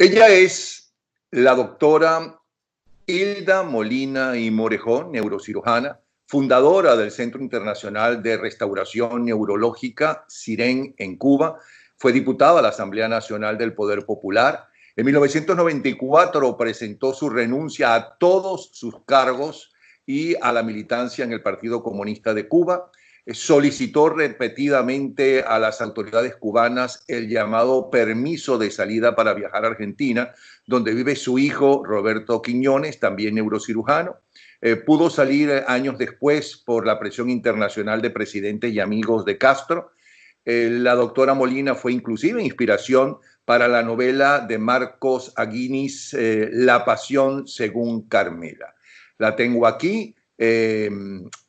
Ella es la doctora Hilda Molina y Morejón, neurocirujana, fundadora del Centro Internacional de Restauración Neurológica, CIREN, en Cuba. Fue diputada a la Asamblea Nacional del Poder Popular. En 1994 presentó su renuncia a todos sus cargos y a la militancia en el Partido Comunista de Cuba. Solicitó repetidamente a las autoridades cubanas el llamado permiso de salida para viajar a Argentina, donde vive su hijo Roberto Quiñones, también neurocirujano. Pudo salir años después por la presión internacional de presidentes y amigos de Castro. La doctora Molina fue inclusive inspiración para la novela de Marcos Aguinis, La Pasión según Carmela. La tengo aquí.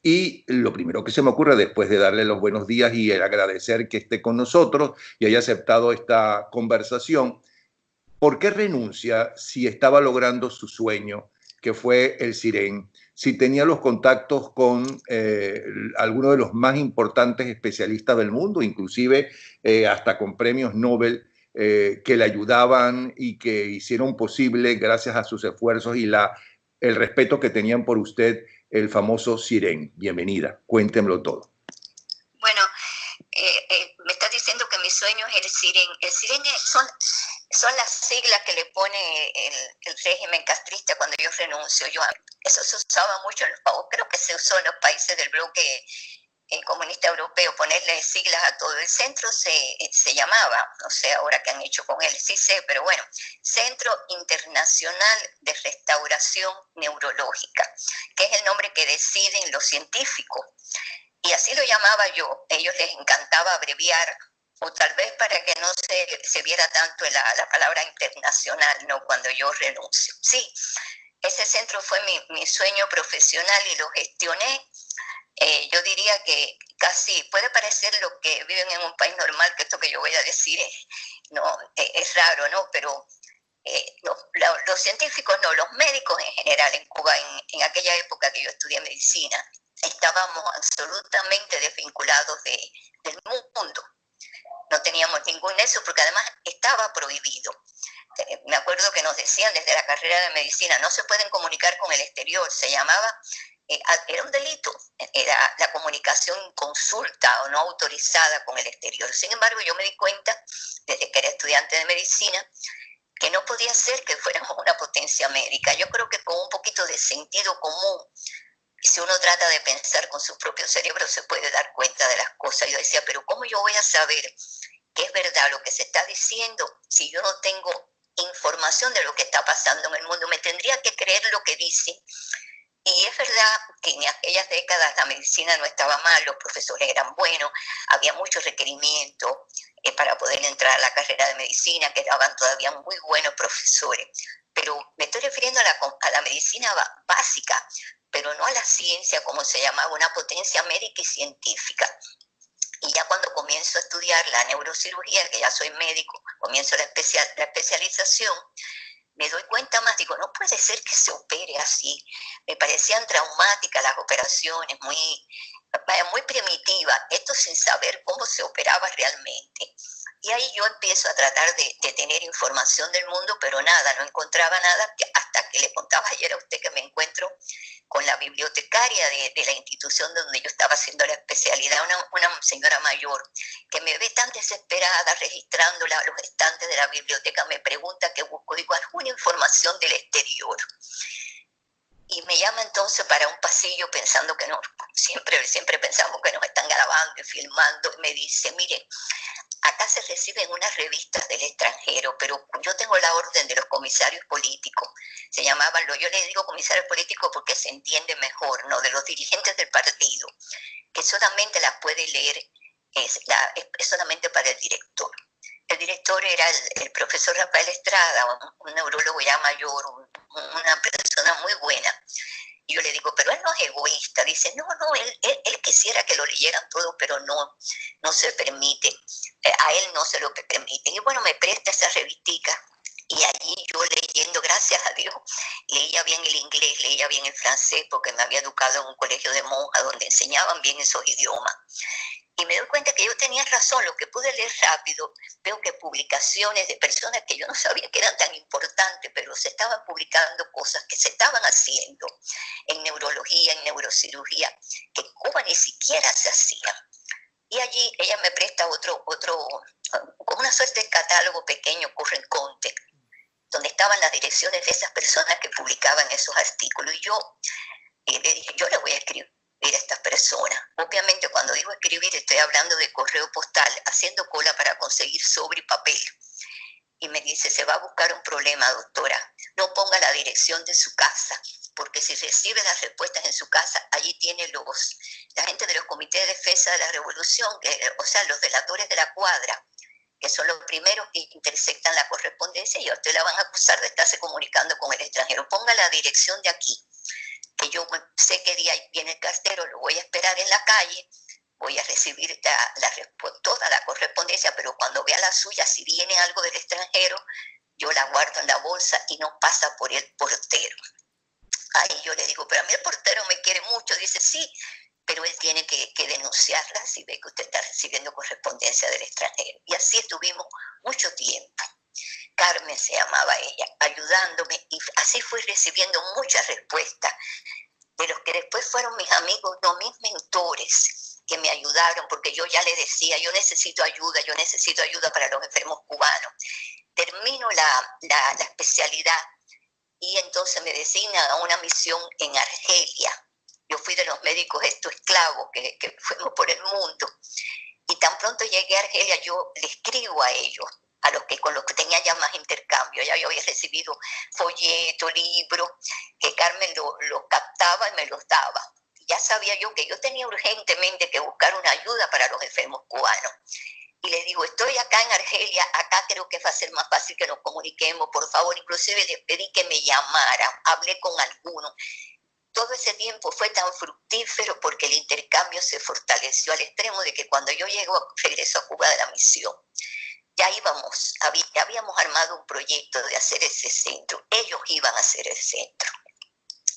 Y lo primero que se me ocurre después de darle los buenos días y el agradecer que esté con nosotros y haya aceptado esta conversación, ¿por qué renuncia si estaba logrando su sueño, que fue el CIREN, si tenía los contactos con algunos de los más importantes especialistas del mundo, inclusive hasta con premios Nobel que le ayudaban y que hicieron posible, gracias a sus esfuerzos y el respeto que tenían por usted, el famoso CIREN? Bienvenida, cuéntemelo todo. Bueno, me estás diciendo que mi sueño es el CIREN. El CIREN son las siglas que le pone el régimen castrista cuando yo renuncio. Eso se usaba mucho, creo que se usó en los países del bloque comunista europeo, ponerle siglas a todo. El centro se llamaba, no sé ahora qué han hecho con él, sí sé, pero bueno, Centro Internacional de Restauración Neurológica, que es el nombre que deciden los científicos. Y así lo llamaba yo. A ellos les encantaba abreviar, o tal vez para que no se viera tanto la palabra internacional, ¿no? Cuando yo renuncio. Sí, ese centro fue mi sueño profesional y lo gestioné. Yo diría que casi puede parecer lo que viven en un país normal, que esto que yo voy a decir es raro, ¿no? Pero los científicos, no, los médicos en general en Cuba, en aquella época que yo estudié medicina, estábamos absolutamente desvinculados del mundo. No teníamos ningún nexo porque además estaba prohibido. Me acuerdo que nos decían desde la carrera de medicina, no se pueden comunicar con el exterior, se llamaba, era un delito, era la comunicación consulta o no autorizada con el exterior. Sin embargo, yo me di cuenta, desde que era estudiante de medicina, que no podía ser que fuéramos una potencia médica. Yo creo que con un poquito de sentido común, y si uno trata de pensar con su propio cerebro, se puede dar cuenta de las cosas. Yo decía, pero ¿cómo yo voy a saber que es verdad lo que se está diciendo si yo no tengo información de lo que está pasando en el mundo? Me tendría que creer lo que dicen. Y es verdad que en aquellas décadas la medicina no estaba mal, los profesores eran buenos, había muchos requerimientos para poder entrar a la carrera de medicina, quedaban todavía muy buenos profesores. Pero me estoy refiriendo a la medicina básica, pero no a la ciencia como se llamaba, una potencia médica y científica. Y ya cuando comienzo a estudiar la neurocirugía, que ya soy médico, comienzo la especialización, me doy cuenta más, digo, no puede ser que se opere así. Me parecían traumáticas las operaciones, muy primitivas, esto sin saber cómo se operaba realmente. Y ahí yo empiezo a tratar de tener información del mundo, pero nada, no encontraba nada, hasta que le contaba ayer a usted que me encuentro con la bibliotecaria de la institución donde yo estaba haciendo la especialidad, una señora mayor, que me ve tan desesperada registrando los estantes de la biblioteca, me pregunta qué busco, digo, alguna información del exterior. Y me llama entonces para un pasillo pensando que no, siempre pensamos que nos están grabando y filmando, y me dice, mire, acá se reciben unas revistas del extranjero, pero yo tengo la orden de los comisarios políticos. Se llamaban, yo le digo comisarios políticos porque se entiende mejor, ¿no? De los dirigentes del partido, que solamente las puede leer, es solamente para el director. El director era el profesor Rafael Estrada, un neurólogo ya mayor, una persona muy buena. Y yo le digo, pero él no es egoísta. Dice, no, él quisiera que lo leyeran todo, pero no se permite. A él no se lo permite. Y bueno, me presta esa revistica. Y allí yo leyendo, gracias a Dios, leía bien el inglés, leía bien el francés, porque me había educado en un colegio de monjas donde enseñaban bien esos idiomas. Y me doy cuenta que yo tenía razón, lo que pude leer rápido, veo que publicaciones de personas que yo no sabía que eran tan importantes, pero se estaban publicando cosas que se estaban haciendo en neurología, en neurocirugía, que en Cuba ni siquiera se hacían. Y allí ella me presta como una suerte de catálogo pequeño, Current Content, donde estaban las direcciones de esas personas que publicaban esos artículos. Y yo le dije, yo le voy a escribir a estas personas. Obviamente cuando digo escribir estoy hablando de correo postal, haciendo cola para conseguir sobre y papel. Y me dice, se va a buscar un problema, doctora. No ponga la dirección de su casa, porque si recibe las respuestas en su casa, allí tiene la gente de los comités de defensa de la revolución, o sea, los delatores de la cuadra, que son los primeros que intersectan la correspondencia y a usted la van a acusar de estarse comunicando con el extranjero. Ponga la dirección de aquí, que yo sé qué día viene el cartero, lo voy a esperar en la calle, voy a recibir toda la correspondencia, pero cuando vea la suya, si viene algo del extranjero, yo la guardo en la bolsa y no pasa por el portero. Ahí yo le digo, pero a mí el portero me quiere mucho. Dice, sí, pero él tiene que denunciarla si ve que usted está recibiendo correspondencia del extranjero. Y así estuvimos mucho tiempo. Carmen se llamaba ella, ayudándome, y así fui recibiendo muchas respuestas de los que después fueron mis amigos, no mis mentores, que me ayudaron, porque yo ya le decía, yo necesito ayuda para los enfermos cubanos. Termino la especialidad y entonces me designan a una misión en Argelia. Yo fui de los médicos esclavos que fuimos por el mundo. Y tan pronto llegué a Argelia, yo le escribo a ellos, con los que tenía ya más intercambio. Ya yo había recibido folletos, libros, que Carmen lo captaba y me los daba. Ya sabía yo que yo tenía urgentemente que buscar una ayuda para los enfermos cubanos. Y le digo, estoy acá en Argelia, acá creo que va a ser más fácil que nos comuniquemos, por favor. Inclusive le pedí que me llamara, hablé con alguno. Todo ese tiempo fue tan fructífero porque el intercambio se fortaleció al extremo de que cuando yo regreso a Cuba de la misión, ya habíamos armado un proyecto de hacer ese centro. Ellos iban a hacer el centro.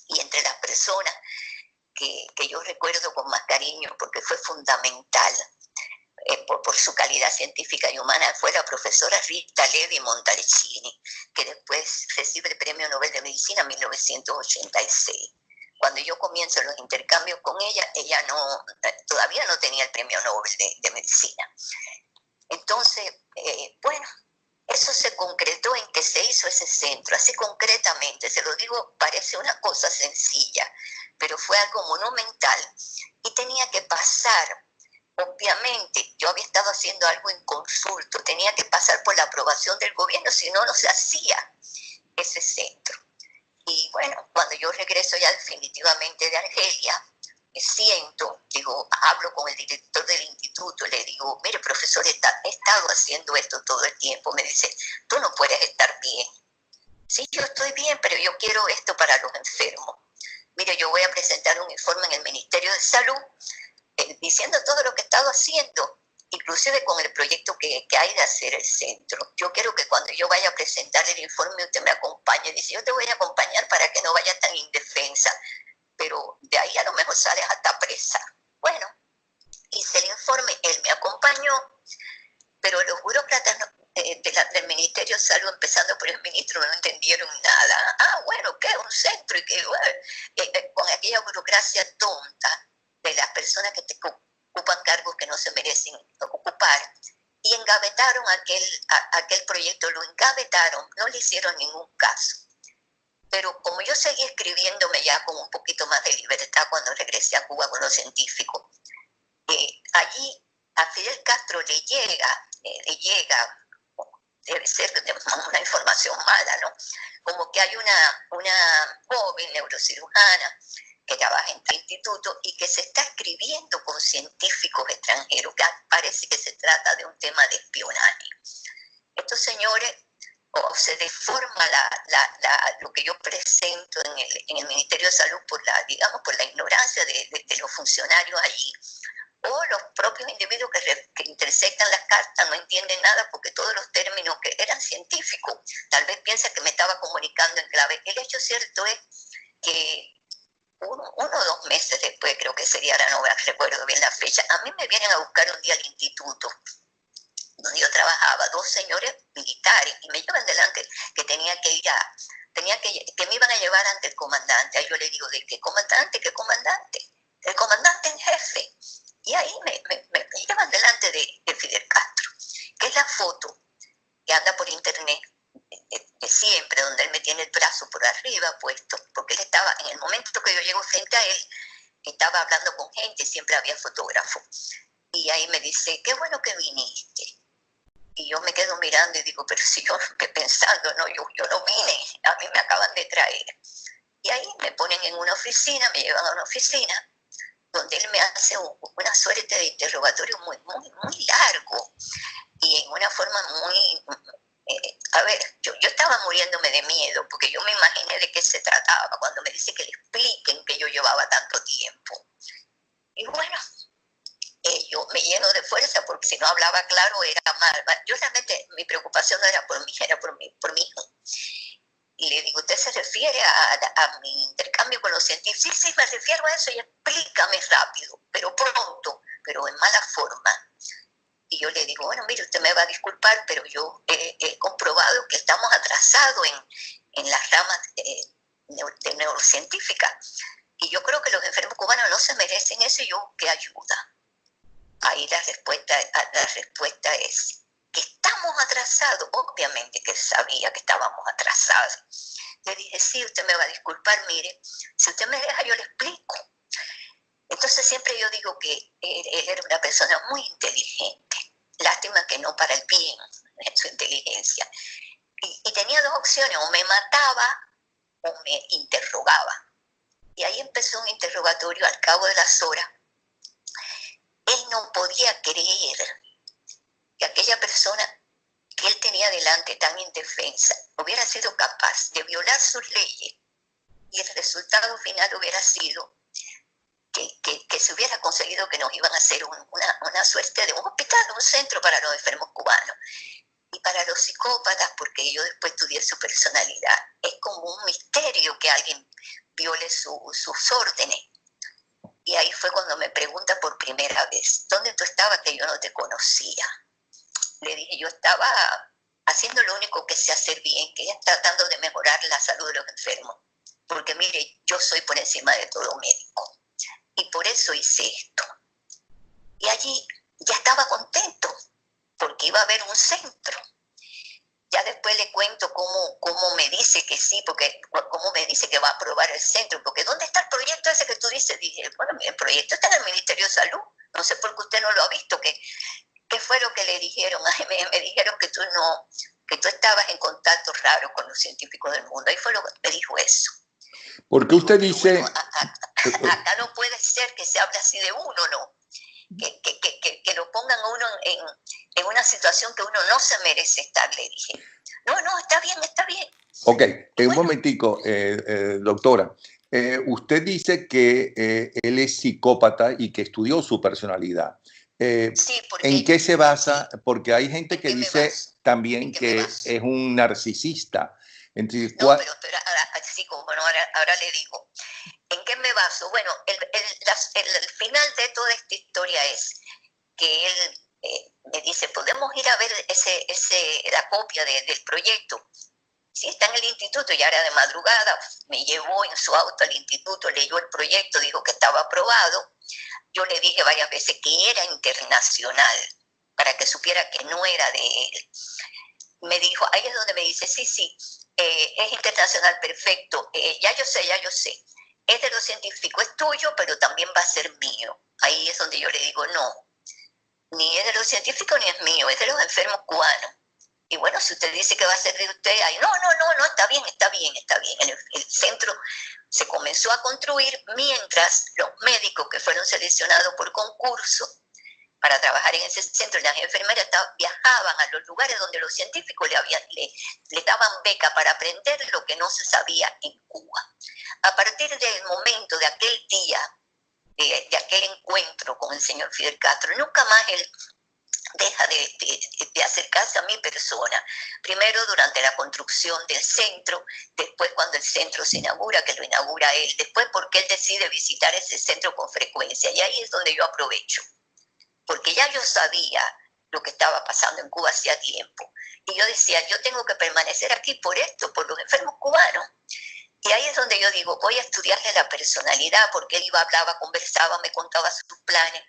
Y entre las personas que yo recuerdo con más cariño, porque fue fundamental por su calidad científica y humana, fue la profesora Rita Levi Montalcini, que después recibe el Premio Nobel de Medicina en 1986. Cuando yo comienzo los intercambios con ella todavía no tenía el Premio Nobel de Medicina. Entonces, bueno, eso se concretó en que se hizo ese centro, así concretamente, se lo digo, parece una cosa sencilla, pero fue algo monumental y tenía que pasar. Obviamente, yo había estado haciendo algo en consulto, tenía que pasar por la aprobación del gobierno, si no, no se hacía ese centro. Y bueno, cuando yo regreso ya definitivamente de Argelia, me siento, hablo con el director del instituto, le digo, mire, profesor, he estado haciendo esto todo el tiempo. Me dice, tú no puedes estar bien. Sí, yo estoy bien, pero yo quiero esto para los enfermos. Mire, yo voy a presentar un informe en el Ministerio de Salud diciendo todo lo que he estado haciendo, inclusive con el proyecto que hay de hacer el centro. Yo quiero que cuando yo vaya a presentar el informe usted me acompañe. Dice, yo te voy a acompañar para que no vaya tan indefensa, pero de ahí a lo mejor sales hasta presa. Bueno, hice el informe, él me acompañó, pero los burócratas del Ministerio de Salud, empezando por el ministro, no entendieron nada. Bueno, ¿qué? Un centro, y que con aquella burocracia tonta de las personas que te ocupan cargos que no se merecen ocupar, y engavetaron aquel proyecto, lo engavetaron, no le hicieron ningún caso. Pero como yo seguí escribiéndome ya con un poquito más de libertad cuando regresé a Cuba con los científicos, allí a Fidel Castro le llega, debe ser una información mala, ¿no? Como que hay una joven neurocirujana que trabaja en el instituto y que se está escribiendo con científicos extranjeros, que parece que se trata de un tema de espionaje. Estos señores, o se deforma lo que yo presento en el Ministerio de Salud por la ignorancia de los funcionarios allí, o los propios individuos que intersectan las cartas no entienden nada porque todos los términos que eran científicos, tal vez piensan que me estaba comunicando en clave. El hecho cierto es que 1 o 2 meses después, creo que que sería, ahora no recuerdo bien la fecha, a mí me vienen a buscar un día al instituto donde yo trabajaba, dos señores militares, y me llevan delante que que me iban a llevar ante el comandante. Ahí yo le digo, ¿de qué comandante? ¿Qué comandante? El comandante en jefe. Y ahí me llevan delante de Fidel Castro, que es la foto que anda por internet de siempre, donde él me tiene el brazo por arriba puesto, porque él estaba, en el momento que yo llego frente a él, estaba hablando con gente, siempre había fotógrafo. Y ahí me dice, qué bueno que viniste. Y yo me quedo mirando y digo, pero si yo pensando, no, yo no vine, a mí me acaban de traer. Y ahí me ponen en una oficina, me llevan a una oficina, donde él me hace una suerte de interrogatorio muy, muy, muy largo y en una forma muy... a ver, yo estaba muriéndome de miedo porque yo me imaginé de qué se trataba cuando me dice que le expliquen que yo llevaba tanto tiempo. Y bueno, yo me lleno de fuerza porque si no hablaba claro era mal. Yo realmente, mi preocupación no era por mí, era por mi hijo. Y le digo, ¿usted se refiere a mi intercambio con los científicos? Sí, sí, me refiero a eso y explícame rápido, pero pronto, pero en mala forma. Y yo le digo, bueno, mire, usted me va a disculpar, pero yo he comprobado que estamos atrasados en las ramas de neurocientífica. Y yo creo que los enfermos cubanos no se merecen eso y yo busqué ayuda. Ahí la respuesta es que estamos atrasados. Obviamente que sabía que estábamos atrasados. Le dije, sí, usted me va a disculpar, mire, si usted me deja yo le explico. Entonces siempre yo digo que él era una persona muy inteligente. Lástima que no para el bien en su inteligencia. Y tenía dos opciones, o me mataba o me interrogaba. Y ahí empezó un interrogatorio al cabo de las horas. Él no podía creer que aquella persona que él tenía delante tan indefensa hubiera sido capaz de violar sus leyes y el resultado final hubiera sido que se hubiera conseguido que nos iban a hacer una suerte de un hospital, un centro para los enfermos cubanos. Y para los psicópatas, porque yo después estudié su personalidad, es como un misterio que alguien viole sus órdenes. Y ahí fue cuando me pregunta por primera vez, ¿dónde tú estabas que yo no te conocía? Le dije, yo estaba haciendo lo único que sé hacer bien, que es tratando de mejorar la salud de los enfermos. Porque mire, yo soy por encima de todo médico. Y por eso hice esto. Y allí ya estaba contento, porque iba a haber un centro. Ya después le cuento cómo me dice que sí, porque cómo me dice que va a aprobar el centro, porque ¿dónde está el proyecto ese que tú dices? Dije, bueno, el proyecto está en el Ministerio de Salud, no sé por qué usted no lo ha visto, ¿qué fue lo que le dijeron? Ay, me dijeron que tú estabas en contacto raro con los científicos del mundo, ahí fue lo que me dijo eso. Porque usted dice... Bueno, acá no puede ser que se hable así de uno, ¿no? Que lo pongan a uno en una situación que uno no se merece estar, le dije. No, está bien, está bien. Ok, bueno, un momentico, doctora. Usted dice que él es psicópata y que estudió su personalidad. sí, ¿En qué se basa? Porque hay gente que dice también que es un narcisista. Entonces, no, pero así como ahora le digo. ¿En qué me baso? Bueno, el final de toda esta historia es que él me dice, ¿podemos ir a ver la copia del proyecto? Sí, está en el instituto, ya era de madrugada, me llevó en su auto al instituto, leyó el proyecto, dijo que estaba aprobado. Yo le dije varias veces que era internacional, para que supiera que no era de él. Me dijo, ahí es donde me dice, sí, es internacional, perfecto, ya yo sé. Es de los científicos, es tuyo, pero también va a ser mío. Ahí es donde yo le digo, no, ni es de los científicos ni es mío, es de los enfermos cubanos. Y bueno, si usted dice que va a ser de usted, ahí, no, está bien. El centro se comenzó a construir mientras los médicos que fueron seleccionados por concurso para trabajar en ese centro, las enfermeras viajaban a los lugares donde los científicos le daban beca para aprender lo que no se sabía en Cuba. A partir del momento de aquel día, de aquel encuentro con el señor Fidel Castro, nunca más él deja de acercarse a mi persona. Primero durante la construcción del centro, después cuando el centro se inaugura, que lo inaugura él, después porque él decide visitar ese centro con frecuencia. Y ahí es donde yo aprovecho, porque ya yo sabía lo que estaba pasando en Cuba hacía tiempo. Y yo decía, yo tengo que permanecer aquí por esto, por los enfermos cubanos. Y ahí es donde yo digo, voy a estudiarle la personalidad, porque él iba, hablaba, conversaba, me contaba sus planes.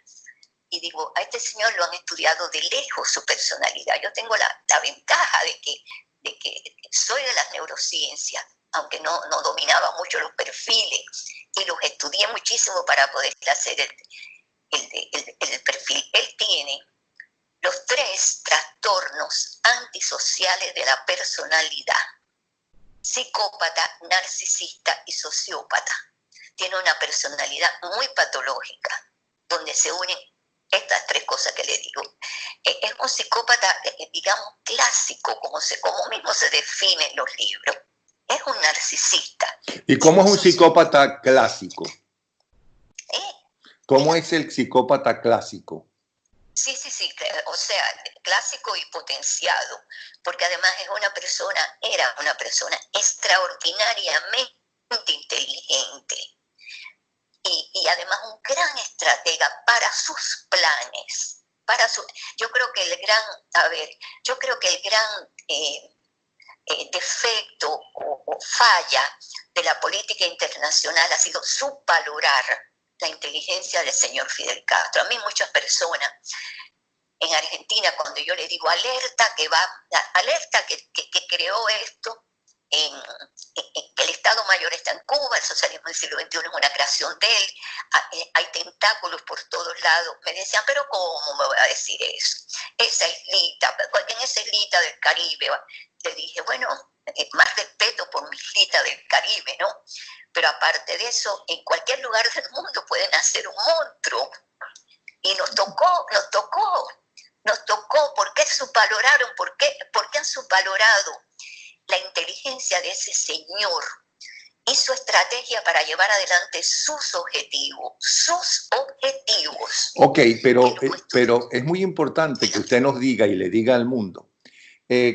Y digo, a este señor lo han estudiado de lejos su personalidad. Yo tengo la ventaja de que soy de las neurociencias, aunque no dominaba mucho los perfiles, y los estudié muchísimo para poder hacer el perfil. Él tiene los 3 trastornos antisociales de la personalidad: psicópata, narcisista y sociópata. Tiene una personalidad muy patológica, donde se unen estas 3 cosas que le digo. Es un psicópata, digamos, clásico, como mismo se define en los libros. Es un narcisista. ¿Y cómo es un psicópata clásico? ¿Cómo es el psicópata clásico? Sí, o sea, clásico y potenciado, porque además era una persona extraordinariamente inteligente y además un gran estratega para sus planes. Yo creo que el gran defecto o falla de la política internacional ha sido subvalorar la inteligencia del señor Fidel Castro. A mí muchas personas en Argentina, cuando yo le digo alerta que creó esto, que el Estado Mayor está en Cuba, el socialismo del siglo XXI es una creación de él, hay tentáculos por todos lados, me decían, pero ¿cómo me voy a decir eso? Esa islita, en esa islita del Caribe, le dije, bueno, más respeto por mi islita del Caribe, ¿no? Pero aparte de eso, en cualquier lugar del mundo pueden hacer un monstruo. Y nos tocó, ¿por qué subvaloraron? ¿Por qué han subvalorado la inteligencia de ese señor y su estrategia para llevar adelante sus objetivos? Ok, pero es muy importante que usted nos diga y le diga al mundo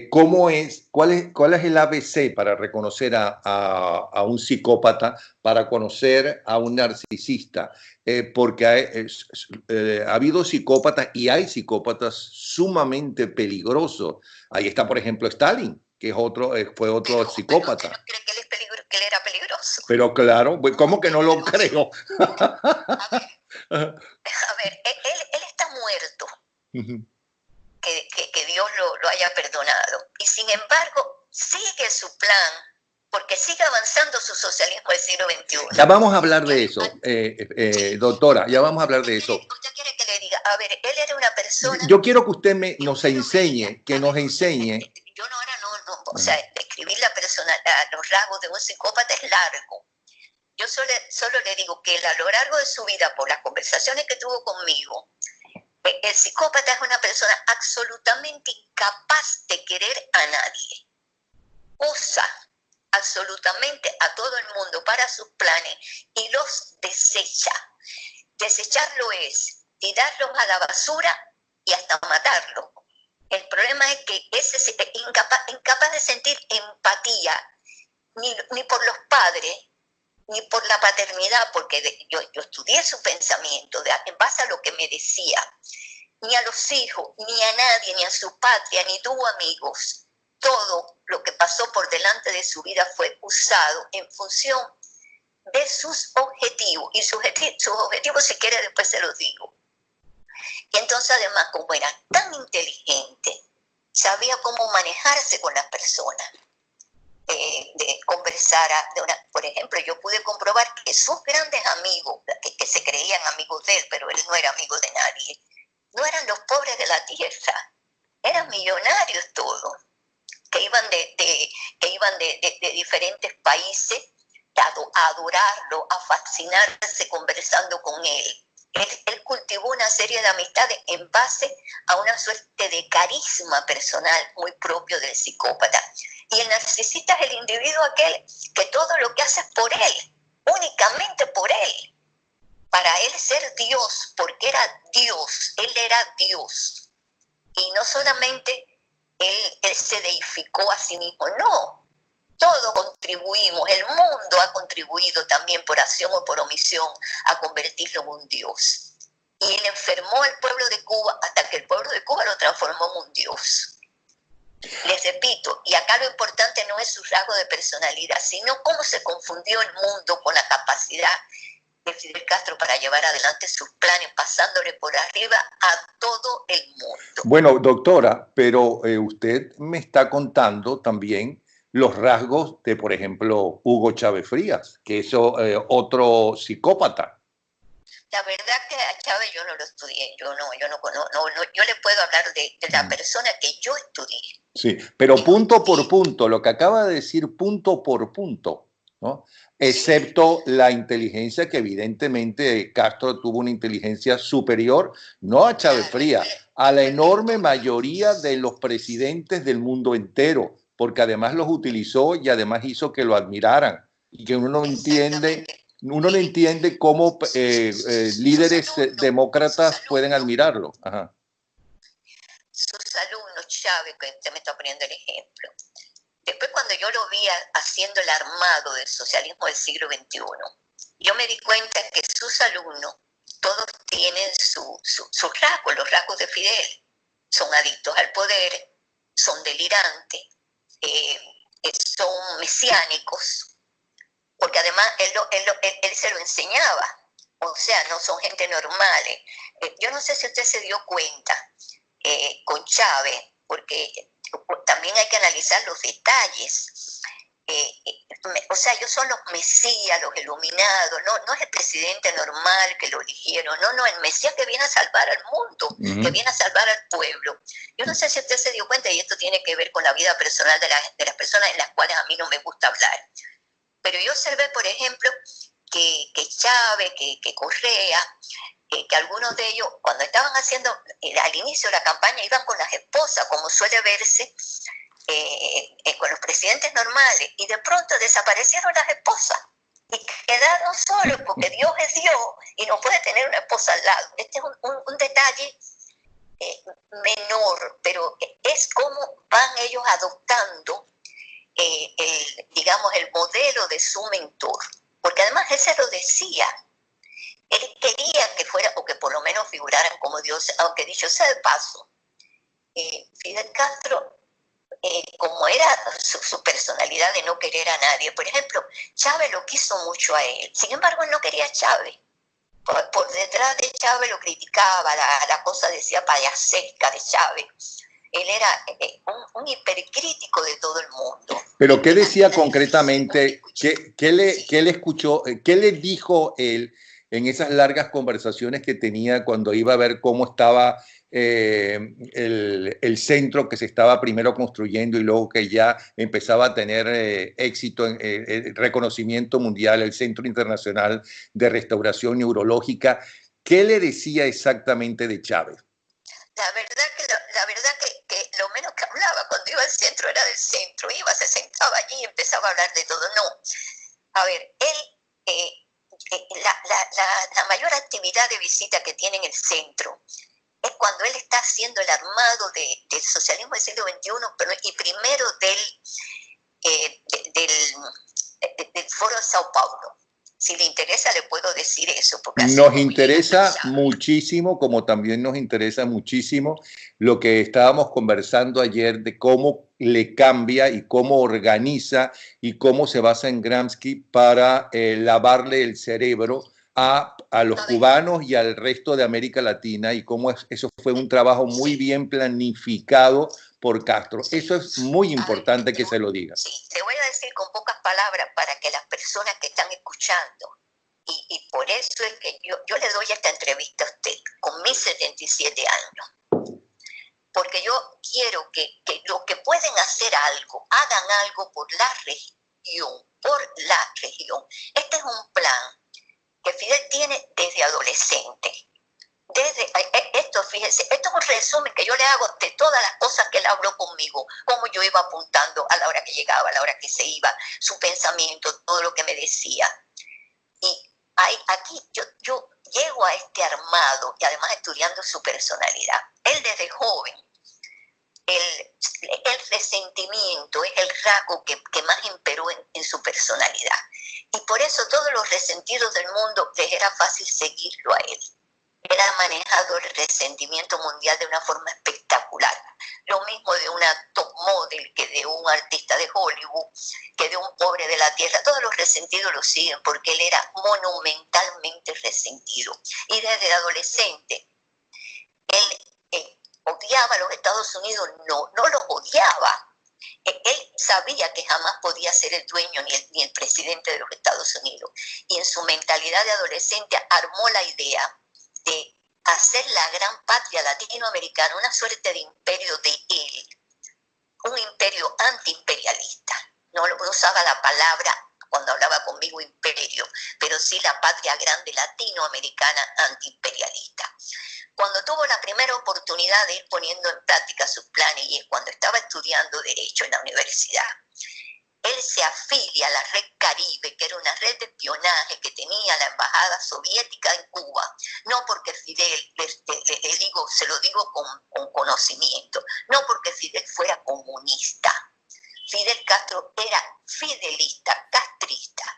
cuál es el ABC para reconocer a un psicópata, para conocer a un narcisista, porque ha habido psicópatas y hay psicópatas sumamente peligrosos. Ahí está, por ejemplo, Stalin, que es fue otro psicópata. ¿Pero cree que él era peligroso? Pero claro, ¿cómo que no lo creo? A ver, él está muerto. Que Dios lo haya perdonado. Y sin embargo, sigue su plan, porque sigue avanzando su socialismo del siglo XXI. Ya vamos a hablar de eso, doctora, ya vamos a hablar de eso. ¿Usted quiere que le diga? A ver, él era una persona... Yo quiero que usted nos enseñe. Yo ahora no, o sea, describir los rasgos de un psicópata es largo. Yo solo le digo que a lo largo de su vida, por las conversaciones que tuvo conmigo, el psicópata es una persona absolutamente incapaz de querer a nadie. Usa absolutamente a todo el mundo para sus planes y los desecha. Desecharlo es tirarlos a la basura y hasta matarlo. El problema es que ese es incapaz de sentir empatía ni por los padres, ni por la paternidad, porque yo estudié su pensamiento en base a lo que me decía, ni a los hijos, ni a nadie, ni a su patria, ni tuvo amigos. Todo lo que pasó por delante de su vida fue usado en función de sus objetivos, y sus objetivos, si quiere, después se los digo. Y entonces, además, como era tan inteligente, sabía cómo manejarse con las personas. De conversar, por ejemplo, yo pude comprobar que sus grandes amigos, que se creían amigos de él, pero él no era amigo de nadie, no eran los pobres de la tierra, eran millonarios todos, que iban de diferentes países a adorarlo, a fascinarse conversando con él. Él cultivó una serie de amistades en base a una suerte de carisma personal muy propio del psicópata. Y el narcisista es el individuo aquel que todo lo que hace es por él, únicamente por él. Para él ser Dios, porque era Dios, él era Dios. Y no solamente él se deificó a sí mismo, no. Todos contribuimos, el mundo ha contribuido también por acción o por omisión a convertirlo en un Dios. Y él enfermó al pueblo de Cuba hasta que el pueblo de Cuba lo transformó en un Dios. Les repito, y acá lo importante no es su rasgo de personalidad, sino cómo se confundió el mundo con la capacidad de Fidel Castro para llevar adelante sus planes, pasándole por arriba a todo el mundo. Bueno, doctora, pero usted me está contando también los rasgos de, por ejemplo, Hugo Chávez Frías, que es otro psicópata. La verdad que a Chávez yo no lo estudié, yo le puedo hablar de la persona que yo estudié. Sí, pero punto por punto, lo que acaba de decir punto por punto, ¿no? Excepto la inteligencia, que evidentemente Castro tuvo una inteligencia superior, no a Chávez Frías, a la enorme mayoría de los presidentes del mundo entero, porque además los utilizó y además hizo que lo admiraran, y que uno no entiende cómo líderes demócratas pueden admirarlo. Ajá. Sus alumnos, Chávez, que usted me está poniendo el ejemplo. Después, cuando yo lo vi haciendo el armado del socialismo del siglo XXI, yo me di cuenta que sus alumnos todos tienen sus rasgos, los rasgos de Fidel. Son adictos al poder, son delirantes, son mesiánicos, porque además él se lo enseñaba. O sea, no son gente normales. Yo no sé si usted se dio cuenta con Chávez, porque también hay que analizar los detalles. O sea, ellos son los mesías, los iluminados, no es el presidente normal que lo eligieron, no, el mesías que viene a salvar al mundo, que viene a salvar al pueblo. Yo no sé si usted se dio cuenta, y esto tiene que ver con la vida personal de las personas en las cuales a mí no me gusta hablar, pero yo observé, por ejemplo, que Chávez, que Correa, que algunos de ellos, cuando estaban haciendo al inicio de la campaña, iban con las esposas, como suele verse con los presidentes normales, y de pronto desaparecieron las esposas y quedaron solos, porque Dios es Dios y no puede tener una esposa al lado. Este es un detalle menor, pero es como van ellos adoptando el modelo de su mentor, porque además él se lo decía. Él quería que fuera, o que por lo menos figuraran como Dios, aunque dicho sea de paso, Fidel Castro, como era su personalidad de no querer a nadie, por ejemplo, Chávez lo quiso mucho a él, sin embargo él no quería a Chávez. Por detrás de Chávez lo criticaba, la cosa decía payasesca de Chávez. Él era un hipercrítico de todo el mundo. Pero ¿qué decía concretamente? ¿Qué le escuchó? ¿Qué le dijo él en esas largas conversaciones que tenía cuando iba a ver cómo estaba el centro que se estaba primero construyendo y luego que ya empezaba a tener éxito, reconocimiento mundial, el Centro Internacional de Restauración Neurológica? ¿Qué le decía exactamente de Chávez? La verdad que lo menos que hablaba cuando iba al centro era del centro. Iba, se sentaba allí y empezaba a hablar de todo. No. A ver, él, la mayor actividad de visita que tiene en el centro es cuando él está haciendo el armado del socialismo del siglo XXI, y primero del Foro de Sao Paulo. Si le interesa, le puedo decir eso. Porque nos interesa muchísimo, como también nos interesa muchísimo lo que estábamos conversando ayer de cómo le cambia y cómo organiza y cómo se basa en Gramsci para lavarle el cerebro a los cubanos y al resto de América Latina, y cómo eso fue un trabajo muy bien planificado por Castro. Eso es muy importante que se lo diga. Sí, te voy a decir con pocas palabras para que las personas que están escuchando, y por eso es que yo le doy esta entrevista a usted con mis 77 años, porque yo quiero que los que pueden hacer algo, hagan algo por la región, Este es un plan que Fidel tiene desde adolescente. Fíjese, esto es un resumen que yo le hago de todas las cosas que él habló conmigo, cómo yo iba apuntando a la hora que llegaba, a la hora que se iba, su pensamiento, todo lo que me decía. Y aquí yo llego a este armado, y además estudiando su personalidad. Él desde joven el resentimiento es el rasgo que más imperó en su personalidad. Y por eso todos los resentidos del mundo les era fácil seguirlo a él. Él ha manejado el resentimiento mundial de una forma espectacular. Lo mismo de una top model que de un artista de Hollywood, que de un pobre de la tierra. Todos los resentidos lo siguen porque él era monumentalmente resentido. Y desde adolescente, él odiaba a los Estados Unidos, no los odiaba. Él sabía que jamás podía ser el dueño ni el presidente de los Estados Unidos. Y en su mentalidad de adolescente armó la idea de hacer la gran patria latinoamericana una suerte de imperio de él, un imperio antiimperialista. No usaba la palabra cuando hablaba conmigo imperio, pero sí la patria grande latinoamericana antiimperialista. Cuando tuvo la primera oportunidad de ir poniendo en práctica sus planes, y es cuando estaba estudiando Derecho en la universidad, él se afilia a la Red Caribe, que era una red de espionaje que tenía la embajada soviética en Cuba. No porque Fidel, se lo digo con conocimiento, no porque Fidel fuera comunista. Fidel Castro era fidelista, castrista.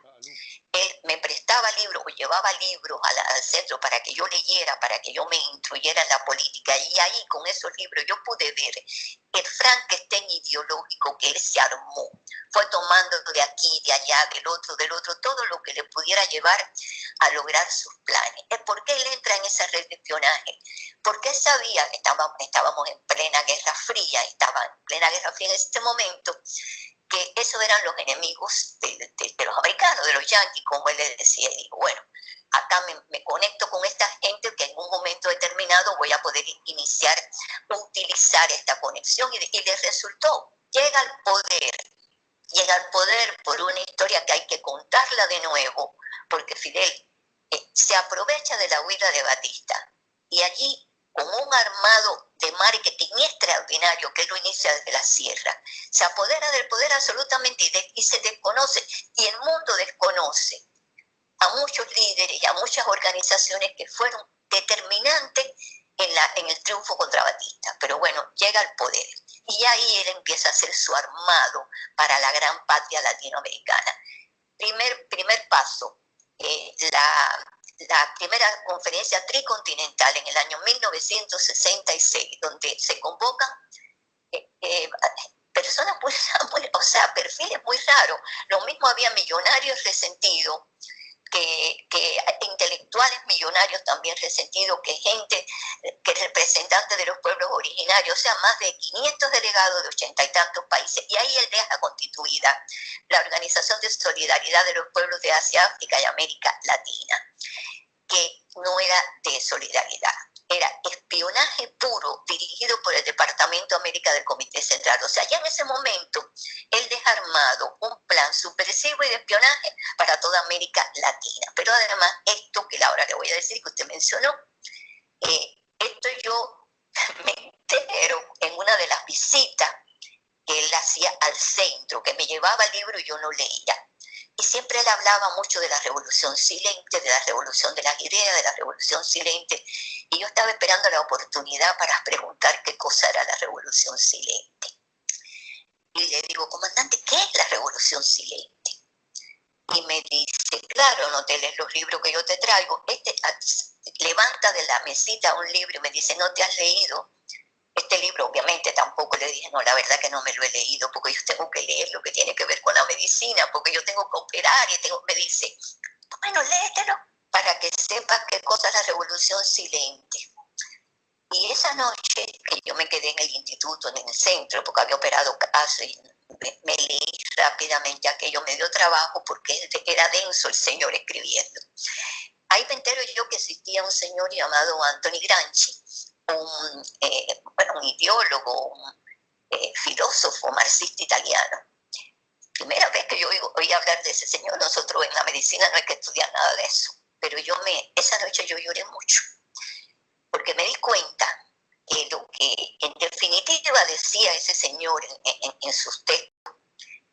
Él me prestaba libros o llevaba libros al centro para que yo leyera, para que yo me instruyera en la política. Y ahí, con esos libros, yo pude ver el Frankenstein ideológico que él se armó. Fue tomando de aquí, de allá, del otro, todo lo que le pudiera llevar a lograr sus planes. ¿Por qué él entra en esa red de espionaje? Porque él sabía que estábamos en plena Guerra Fría, en este momento, que esos eran los enemigos de los americanos, de los yanquis, como él les decía. Y dijo, bueno, acá me conecto con esta gente que en un momento determinado voy a poder utilizar esta conexión. Y le resultó. Llega al poder por una historia que hay que contarla de nuevo, porque Fidel se aprovecha de la huida de Batista. Y allí, con un armado de marketing extraordinario que él lo inicia desde la sierra, se apodera del poder absolutamente y se desconoce, y el mundo desconoce a muchos líderes y a muchas organizaciones que fueron determinantes en el triunfo contra Batista. Pero bueno, llega al poder y ahí él empieza a hacer su armado para la gran patria latinoamericana. Primer paso, la primera conferencia tricontinental en el año 1966, donde se convocan personas perfiles muy raros. Lo mismo había millonarios resentidos, que intelectuales millonarios también resentidos, que representantes de los pueblos originarios, o sea, más de 500 delegados de 80 y tantos países. Y ahí él deja constituida la Organización de Solidaridad de los Pueblos de Asia, África y América Latina, que no era de solidaridad, era espionaje puro dirigido por el Departamento América del Comité Central. O sea, ya en ese momento él deja armado un plan subversivo y de espionaje para toda América Latina. Pero además, esto que ahora le voy a decir, que usted mencionó, esto yo me entero en una de las visitas que él hacía al centro, que me llevaba el libro y yo no leía. Y siempre él hablaba mucho de la revolución silente, de la revolución de las ideas, de la revolución silente. Y yo estaba esperando la oportunidad para preguntar qué cosa era la revolución silente. Y le digo, comandante, ¿qué es la revolución silente? Y me dice, claro, no te lees los libros que yo te traigo. Levanta de la mesita un libro y me dice, ¿no te has leído este libro? Obviamente tampoco le dije, no, la verdad que no me lo he leído, porque yo tengo que leer lo que tiene que ver con la medicina, porque yo tengo que operar me dice, bueno, léetelo para que sepas qué cosa es la revolución silente. Y esa noche que yo me quedé en el instituto, en el centro, porque había operado caso, y me leí rápidamente aquello, me dio trabajo porque era denso el señor escribiendo. Ahí me entero yo que existía un señor llamado Anthony Gramsci, un ideólogo, un filósofo marxista italiano. Primera vez que yo oí hablar de ese señor. Nosotros en la medicina no hay que estudiar nada de eso, pero esa noche yo lloré mucho, porque me di cuenta que lo que en definitiva decía ese señor en sus textos,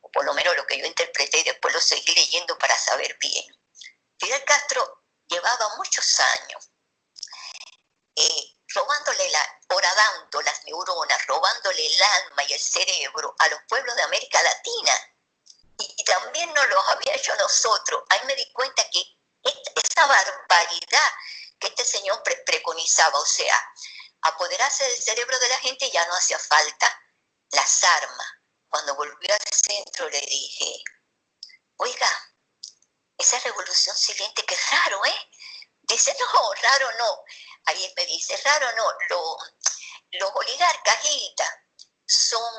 o por lo menos lo que yo interpreté y después lo seguí leyendo para saber bien. Fidel Castro llevaba muchos años robándole horadando las neuronas, robándole el alma y el cerebro a los pueblos de América Latina. Y también nos los había hecho a nosotros. Ahí me di cuenta que esa barbaridad que este señor preconizaba, o sea, apoderarse del cerebro de la gente, ya no hacía falta las armas. Cuando volvió al centro le dije, oiga, esa revolución silente, que raro, ¿eh? Dice, no, raro no. Ahí me dice, raro no, los oligarcas, Hilda, son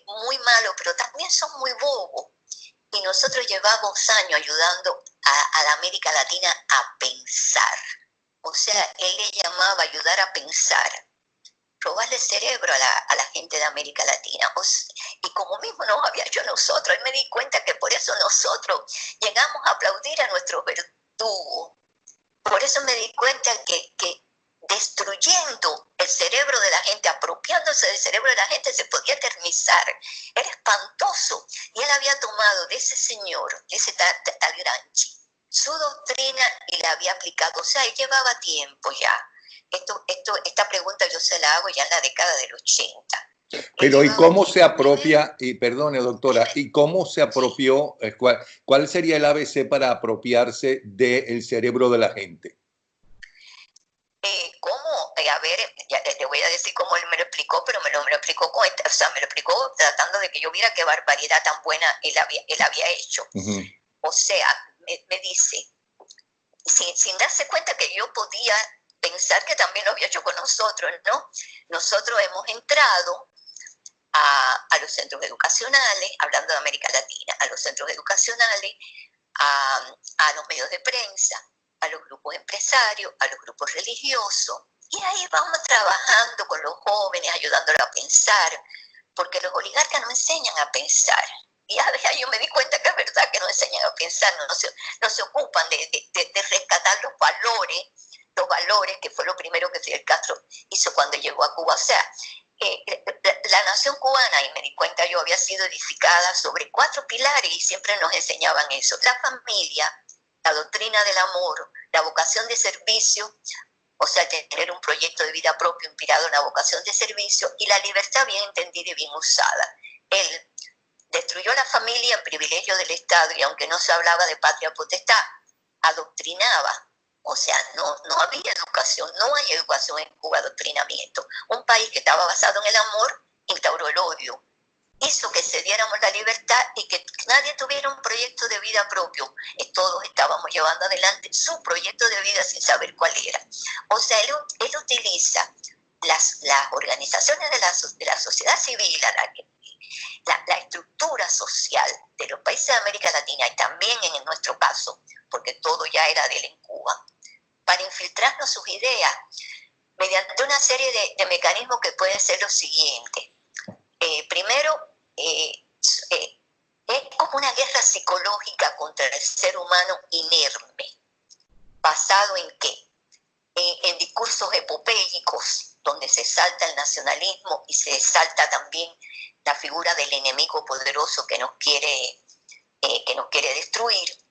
muy malos, pero también son muy bobos. Y nosotros llevamos años ayudando a la América Latina a pensar. O sea, él le llamaba ayudar a pensar, robarle el cerebro a la gente de América Latina. Y como mismo nos había hecho a nosotros, y me di cuenta que por eso nosotros llegamos a aplaudir a nuestros verdugos. Por eso me di cuenta que destruyendo el cerebro de la gente, apropiándose del cerebro de la gente, se podía eternizar. Era espantoso. Y él había tomado de ese señor, de ese tal Gramsci, su doctrina y la había aplicado. O sea, él llevaba tiempo ya. Esta pregunta yo se la hago ya en la década del 80. Pero ¿y cómo se apropia, y perdone doctora, y cómo se apropió, cuál sería el ABC para apropiarse del cerebro de la gente? ¿Cómo? A ver, ya le voy a decir cómo él me lo explicó, pero me lo explicó me lo explicó tratando de que yo viera qué barbaridad tan buena él había hecho. Uh-huh. O sea, me dice, sin darse cuenta que yo podía pensar que también lo había hecho con nosotros, ¿no? Nosotros hemos entrado a los centros educacionales, hablando de América Latina, a los centros educacionales, a los medios de prensa, a los grupos empresarios, a los grupos religiosos, y ahí vamos trabajando con los jóvenes, ayudándolos a pensar, porque los oligarcas no enseñan a pensar. Y a veces yo me di cuenta que es verdad que no enseñan a pensar, no se ocupan de rescatar los valores, que fue lo primero que Fidel Castro hizo cuando llegó a Cuba. O sea, la nación cubana, y me di cuenta yo, había sido edificada sobre 4 pilares y siempre nos enseñaban eso: la familia, la doctrina del amor, la vocación de servicio, o sea, tener un proyecto de vida propio inspirado en la vocación de servicio, y la libertad bien entendida y bien usada. Él destruyó la familia en privilegio del Estado, y aunque no se hablaba de patria potestad, adoctrinaba. O sea, no había educación, no hay educación en Cuba, adoctrinamiento. Un país que estaba basado en el amor instauró el odio. Hizo que cediéramos la libertad y que nadie tuviera un proyecto de vida propio. Todos estábamos llevando adelante su proyecto de vida sin saber cuál era. O sea, él utiliza las organizaciones de la sociedad civil, la estructura social de los países de América Latina, y también en nuestro caso, porque todo ya era de él en Cuba, para infiltrarnos sus ideas mediante una serie de mecanismos que pueden ser los siguientes. Primero, es como una guerra psicológica contra el ser humano inerme. ¿Basado en qué? En discursos epopélicos, donde se exalta el nacionalismo y se exalta también la figura del enemigo poderoso que nos quiere destruir,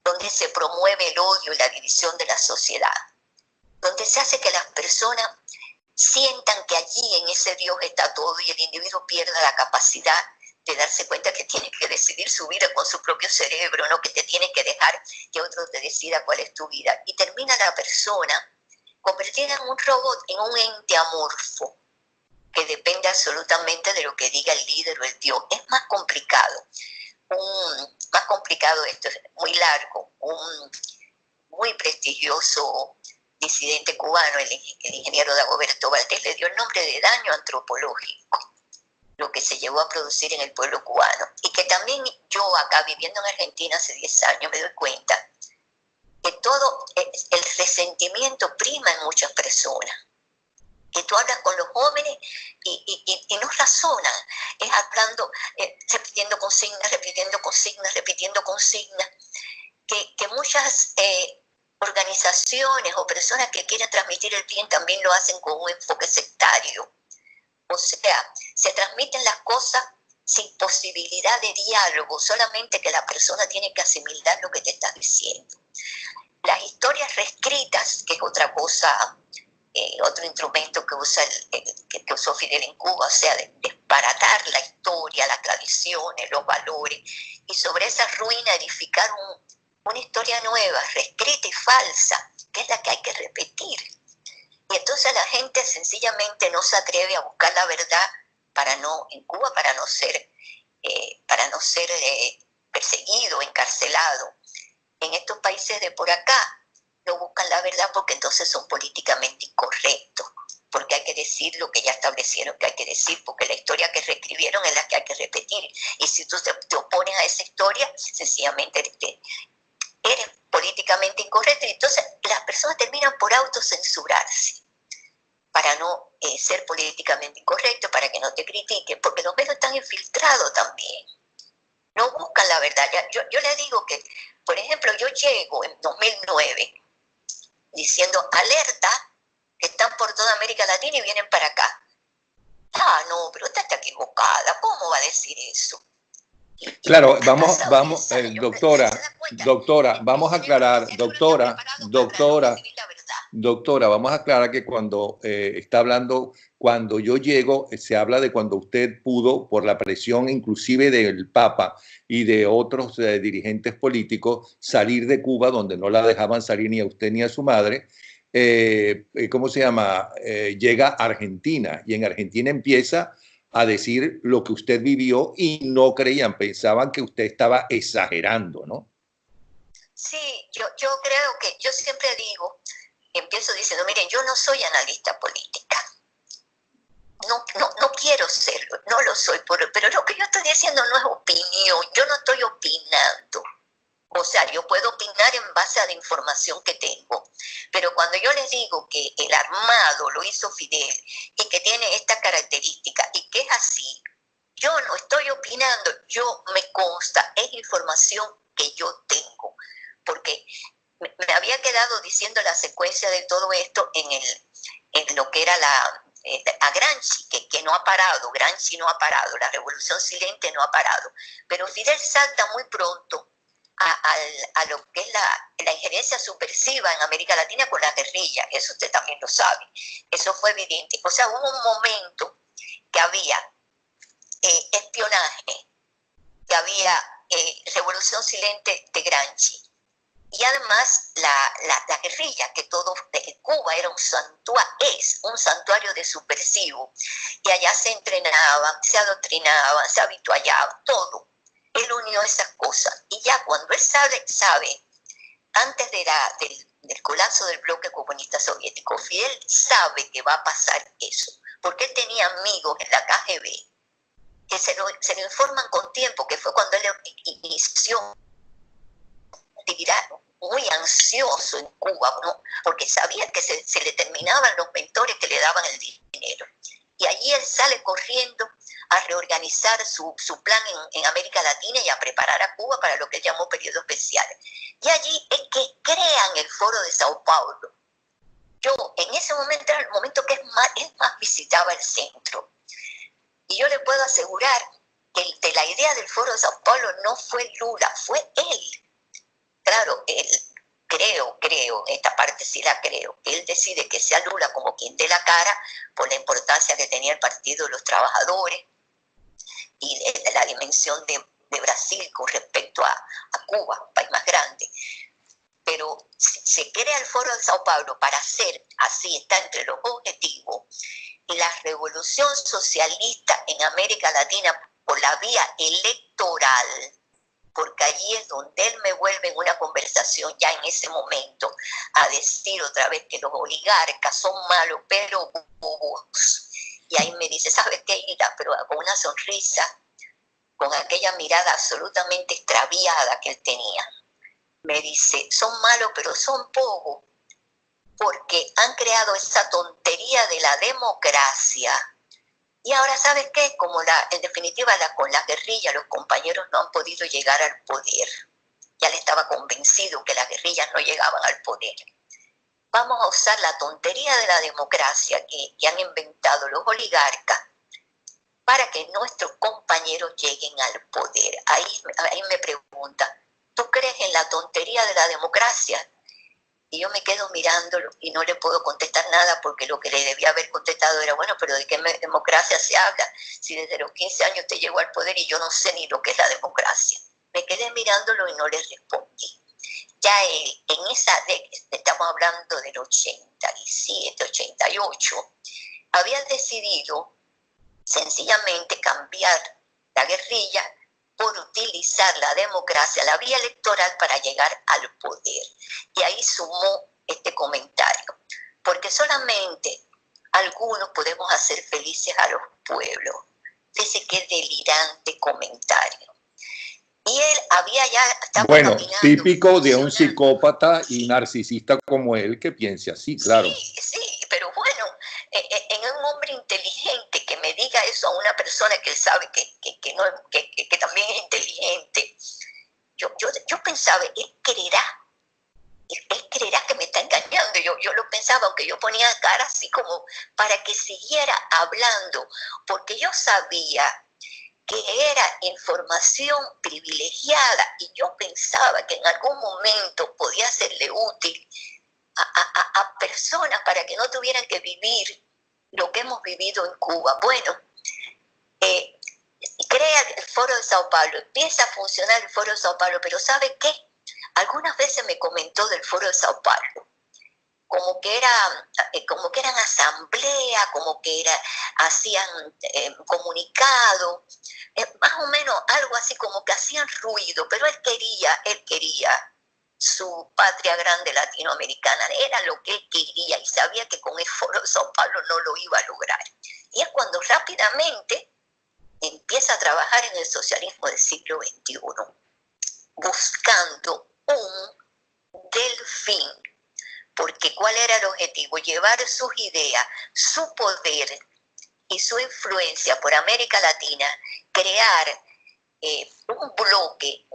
donde se promueve el odio y la división de la sociedad, donde se hace que las personas sientan que allí en ese Dios está todo, y el individuo pierda la capacidad de darse cuenta que tiene que decidir su vida con su propio cerebro, no que te tiene que dejar que otro te decida cuál es tu vida. Y termina la persona convertida en un robot, en un ente amorfo, que depende absolutamente de lo que diga el líder o el Dios. Es más complicado. Esto es muy largo. Un muy prestigioso disidente cubano, el ingeniero Dagoberto Valdés, le dio el nombre de daño antropológico, lo que se llevó a producir en el pueblo cubano. Y que también yo acá, viviendo en Argentina hace 10 años, me doy cuenta que todo el resentimiento prima en muchas personas. Que tú hablas con los jóvenes y no razonan, es hablando, repitiendo consignas, que muchas organizaciones o personas que quieren transmitir el bien también lo hacen con un enfoque sectario. O sea, se transmiten las cosas sin posibilidad de diálogo, solamente que la persona tiene que asimilar lo que te está diciendo. Las historias reescritas, que es otra cosa, otro instrumento que usa que usó Fidel en Cuba, o sea, de desbaratar la historia, las tradiciones, los valores, y sobre esa ruina edificar una historia nueva, reescrita y falsa, que es la que hay que repetir. Y entonces la gente sencillamente no se atreve a buscar la verdad en Cuba para no ser perseguido, encarcelado. En estos países de por acá no buscan la verdad porque entonces son políticamente incorrectos, porque hay que decir lo que ya establecieron que hay que decir, porque la historia que reescribieron es la que hay que repetir. Y si tú te opones a esa historia, sencillamente eres políticamente incorrecto, y entonces las personas terminan por autocensurarse para no ser políticamente incorrecto, para que no te critiquen, porque los medios están infiltrados también, no buscan la verdad. Yo le digo que, por ejemplo, yo llego en 2009 diciendo alerta, que están por toda América Latina y vienen para acá. Ah, no, pero usted está equivocada, ¿cómo va a decir eso? Claro, vamos, doctora, vamos a aclarar, doctora, vamos a aclarar que cuando está hablando, cuando yo llego, se habla de cuando usted pudo, por la presión inclusive del Papa y de otros dirigentes políticos, salir de Cuba, donde no la dejaban salir ni a usted ni a su madre. ¿Cómo se llama? Llega a Argentina, y en Argentina empieza a decir lo que usted vivió y no creían, pensaban que usted estaba exagerando, ¿no? Sí, yo creo que, yo siempre digo, empiezo diciendo, miren, yo no soy analista política, no quiero serlo, no lo soy, pero lo que yo estoy diciendo no es opinión, yo no estoy opinando. O sea, yo puedo opinar en base a la información que tengo, pero cuando yo les digo que el armado lo hizo Fidel y que tiene esta característica y que es así, yo no estoy opinando, yo me consta, es información que yo tengo, porque me había quedado diciendo la secuencia de todo esto en lo que era a Gramsci, que no ha parado, Gramsci no ha parado, la revolución silente no ha parado, pero Fidel salta muy pronto a lo que es la injerencia subversiva en América Latina con la guerrilla. Eso usted también lo sabe, eso fue evidente. O sea, hubo un momento que había espionaje, que había revolución silente de Gramsci, y además la guerrilla, que todo Cuba era es un santuario de subversivo, y allá se entrenaban, se adoctrinaban, se habituallaban, todo. Él unió esas cosas, y ya cuando él sabe antes del colapso del bloque comunista soviético, Fidel sabe que va a pasar eso, porque él tenía amigos en la KGB que se lo informan con tiempo, que fue cuando él inició actividad muy ansioso en Cuba, ¿no? Porque sabía que se le terminaban los mentores que le daban el dinero. Y allí él sale corriendo a reorganizar su plan en América Latina y a preparar a Cuba para lo que él llamó periodo especial. Y allí es que crean el Foro de Sao Paulo. Yo en ese momento era el momento que él más visitaba el centro. Y yo le puedo asegurar que de la idea del Foro de Sao Paulo no fue Lula, fue él. Claro, él creo, esta parte sí la creo, él decide que sea Lula como quien dé la cara por la importancia que tenía el Partido de los Trabajadores y de la dimensión de Brasil con respecto a Cuba, un país más grande. Pero se crea el Foro de Sao Paulo para hacer, así está entre los objetivos, la revolución socialista en América Latina por la vía electoral, porque allí es donde él me vuelve en una conversación ya en ese momento a decir otra vez que los oligarcas son malos, pero bobos. Y ahí me dice, ¿sabes qué, Hilda? Pero con una sonrisa, con aquella mirada absolutamente extraviada que él tenía. Me dice, son malos, pero son bobos, porque han creado esa tontería de la democracia. Y ahora, ¿sabes qué? Como en definitiva con la guerrilla los compañeros no han podido llegar al poder. Ya le estaba convencido que las guerrillas no llegaban al poder. Vamos a usar la tontería de la democracia que han inventado los oligarcas para que nuestros compañeros lleguen al poder. Ahí me pregunta, ¿tú crees en la tontería de la democracia? Y yo me quedo mirándolo y no le puedo contestar nada porque lo que le debía haber contestado era, bueno, pero ¿de qué democracia se habla? Si desde los 15 años te llegó al poder y yo no sé ni lo que es la democracia. Me quedé mirándolo y no le respondí. Ya él, en esa década, estamos hablando del 87, 88, había decidido sencillamente cambiar la guerrilla por utilizar la democracia, la vía electoral para llegar al poder. Y ahí sumó este comentario, porque solamente algunos podemos hacer felices a los pueblos. Fíjese qué delirante comentario. Y él estaba bueno, caminando, típico de un psicópata y narcisista como él que piense así, claro. Sí, pero bueno, en un hombre inteligente que me diga eso a una persona que sabe que también es inteligente, yo pensaba, él creerá que me está engañando. Yo lo pensaba, aunque yo ponía cara así como para que siguiera hablando, porque yo sabía que era información privilegiada y yo pensaba que en algún momento podía serle útil a personas para que no tuvieran que vivir lo que hemos vivido en Cuba. Bueno, crea el Foro de Sao Paulo, empieza a funcionar el Foro de Sao Paulo, pero ¿sabe qué? Algunas veces me comentó del Foro de Sao Paulo, como que eran asambleas, como que hacían comunicado, más o menos algo así como que hacían ruido, pero él quería su patria grande latinoamericana, era lo que él quería y sabía que con el Foro de Sao Paulo no lo iba a lograr. Y es cuando rápidamente empieza a trabajar en el socialismo del siglo XXI, buscando un delfín. Porque ¿cuál era el objetivo? Llevar sus ideas, su poder y su influencia por América Latina, crear un bloque,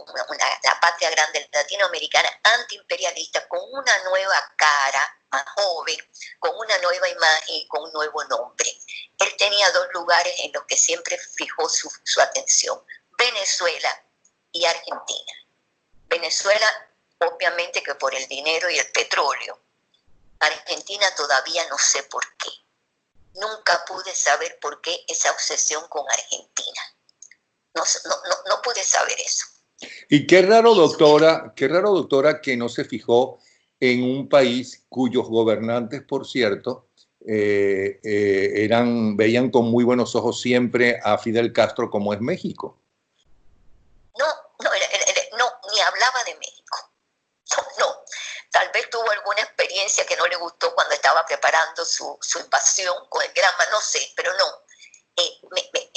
la patria grande latinoamericana antiimperialista con una nueva cara, más joven, con una nueva imagen y con un nuevo nombre. Él tenía dos lugares en los que siempre fijó su atención: Venezuela y Argentina. Venezuela, obviamente que por el dinero y el petróleo. Argentina todavía no sé por qué. Nunca pude saber por qué esa obsesión con Argentina. No pude saber eso. Y qué raro, doctora, que no se fijó en un país cuyos gobernantes, por cierto, veían con muy buenos ojos siempre a Fidel Castro, como es México. No, ni hablaba de México. No. Tal vez tuvo alguna experiencia que no le gustó cuando estaba preparando su invasión con el Granma, no sé, pero no.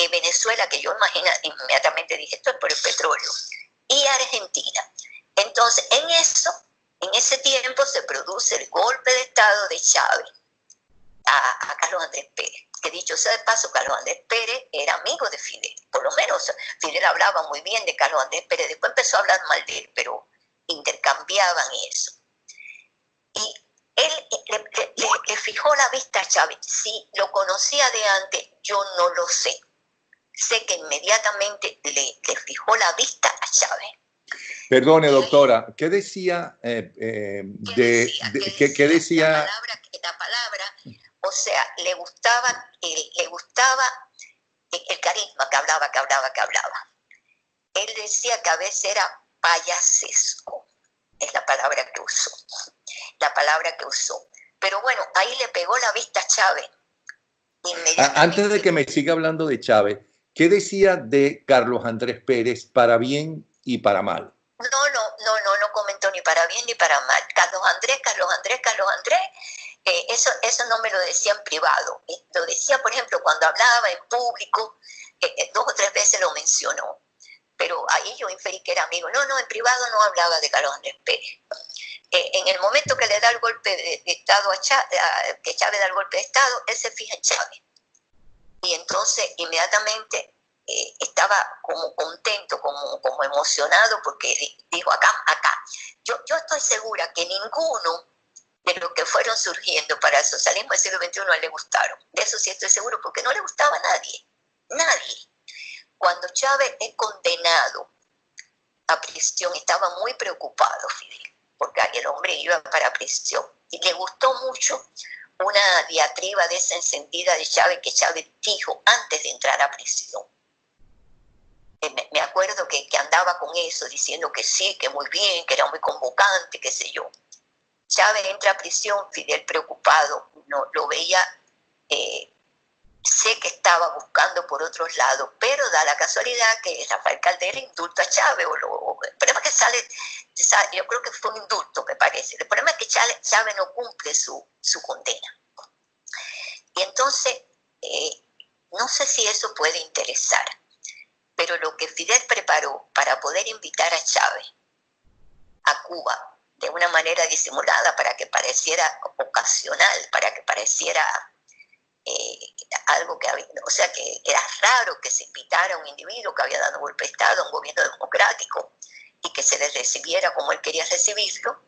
Venezuela, que yo inmediatamente dije, esto es por el petróleo, y Argentina. Entonces, en ese tiempo se produce el golpe de Estado de Chávez a Carlos Andrés Pérez, que dicho sea de paso, Carlos Andrés Pérez era amigo de Fidel, por lo menos Fidel hablaba muy bien de Carlos Andrés Pérez, después empezó a hablar mal de él, pero intercambiaban eso. Y él le fijó la vista a Chávez. Si lo conocía de antes, yo no lo sé. Sé que inmediatamente le fijó la vista a Chávez. Perdone, doctora, ¿qué decía? ¿Qué decía? La palabra, o sea, le gustaba el carisma que hablaba. Él decía que a veces era payasesco, es la palabra que usó. Pero bueno, ahí le pegó la vista a Chávez. Antes de que me siga hablando de Chávez, ¿qué decía de Carlos Andrés Pérez para bien y para mal? No comentó ni para bien ni para mal. Carlos Andrés, eso no me lo decía en privado. Lo decía, por ejemplo, cuando hablaba en público, 2 o 3 veces lo mencionó. Pero ahí yo inferí que era amigo. No, en privado no hablaba de Carlos Andrés Pérez. En el momento que le da el golpe de Estado que Chávez da el golpe de Estado, él se fija en Chávez. Y entonces inmediatamente estaba como contento, como emocionado, porque dijo acá. Yo estoy segura que ninguno de los que fueron surgiendo para el socialismo del siglo XXI le gustaron. De eso sí estoy seguro, porque no le gustaba a nadie. Cuando Chávez es condenado a prisión, estaba muy preocupado Fidel. porque ahí el hombre iba para prisión. Y le gustó mucho una diatriba de esa encendida de Chávez que Chávez dijo antes de entrar a prisión. Me acuerdo que andaba con eso, diciendo que sí, que muy bien, que era muy convocante, qué sé yo. Chávez entra a prisión, Fidel preocupado, no lo veía, sé que estaba buscando por otros lados, pero da la casualidad que Rafael Caldera indulta a Chávez. El problema es que yo creo que fue un indulto, me parece. El problema es que Chávez no cumple su condena. Y entonces, no sé si eso puede interesar, pero lo que Fidel preparó para poder invitar a Chávez a Cuba de una manera disimulada, para que pareciera ocasional, para que pareciera algo que había, o sea, que era raro que se invitara a un individuo que había dado golpe de Estado a un gobierno democrático y que se le recibiera como él quería recibirlo.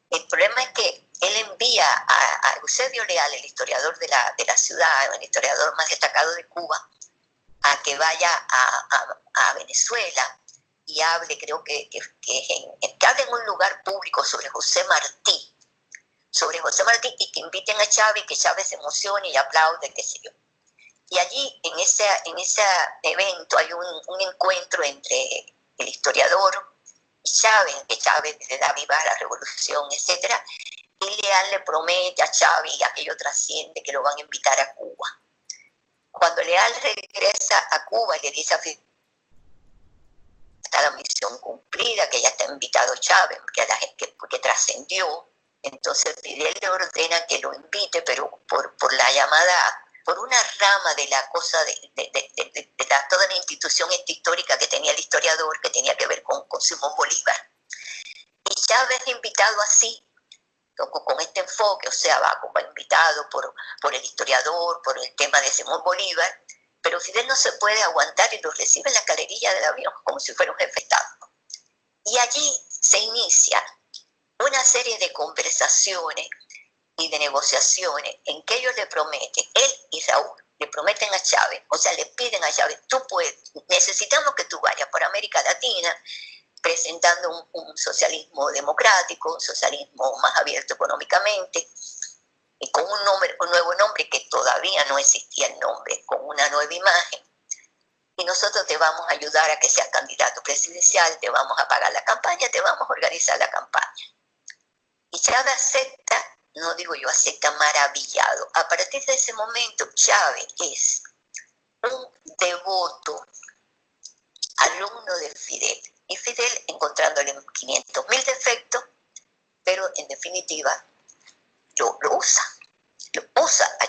El problema es que él envía a Eusebio Leal, el historiador de la ciudad, el historiador más destacado de Cuba, a que vaya a Venezuela y hable, creo que hable en un lugar público sobre José Martí, y que inviten a Chávez, que Chávez se emocione y aplaude, qué sé yo. Y allí, en ese evento, hay un encuentro entre el historiador y Chávez, que Chávez le da viva a la revolución, etc. Y Leal le promete a Chávez, y aquello trasciende, que lo van a invitar a Cuba. Cuando Leal regresa a Cuba y le dice a Fidel, está la misión cumplida, que ya está invitado Chávez, que trascendió, entonces Fidel le ordena que lo invite, pero por la llamada, por una rama de la cosa de toda la institución histórica que tenía el historiador, que tenía que ver con Simón Bolívar. Y Chávez es invitado así, con este enfoque, o sea, va como invitado por el historiador, por el tema de Simón Bolívar, pero Fidel no se puede aguantar y lo recibe en la galería del avión como si fuera un jefe de Estado. Y allí se inicia una serie de conversaciones y de negociaciones en que ellos le prometen, él y Raúl, le prometen a Chávez, o sea, le piden a Chávez, tú puedes, necesitamos que tú vayas por América Latina presentando un socialismo democrático, un socialismo más abierto económicamente, y con un nuevo nombre, que todavía no existía el nombre, con una nueva imagen. Y nosotros te vamos a ayudar a que seas candidato presidencial, te vamos a pagar la campaña, te vamos a organizar la campaña. Y Chávez acepta, no digo yo, acepta maravillado. A partir de ese momento, Chávez es un devoto alumno de Fidel. Y Fidel, encontrándole 500.000 defectos, pero en definitiva lo usa a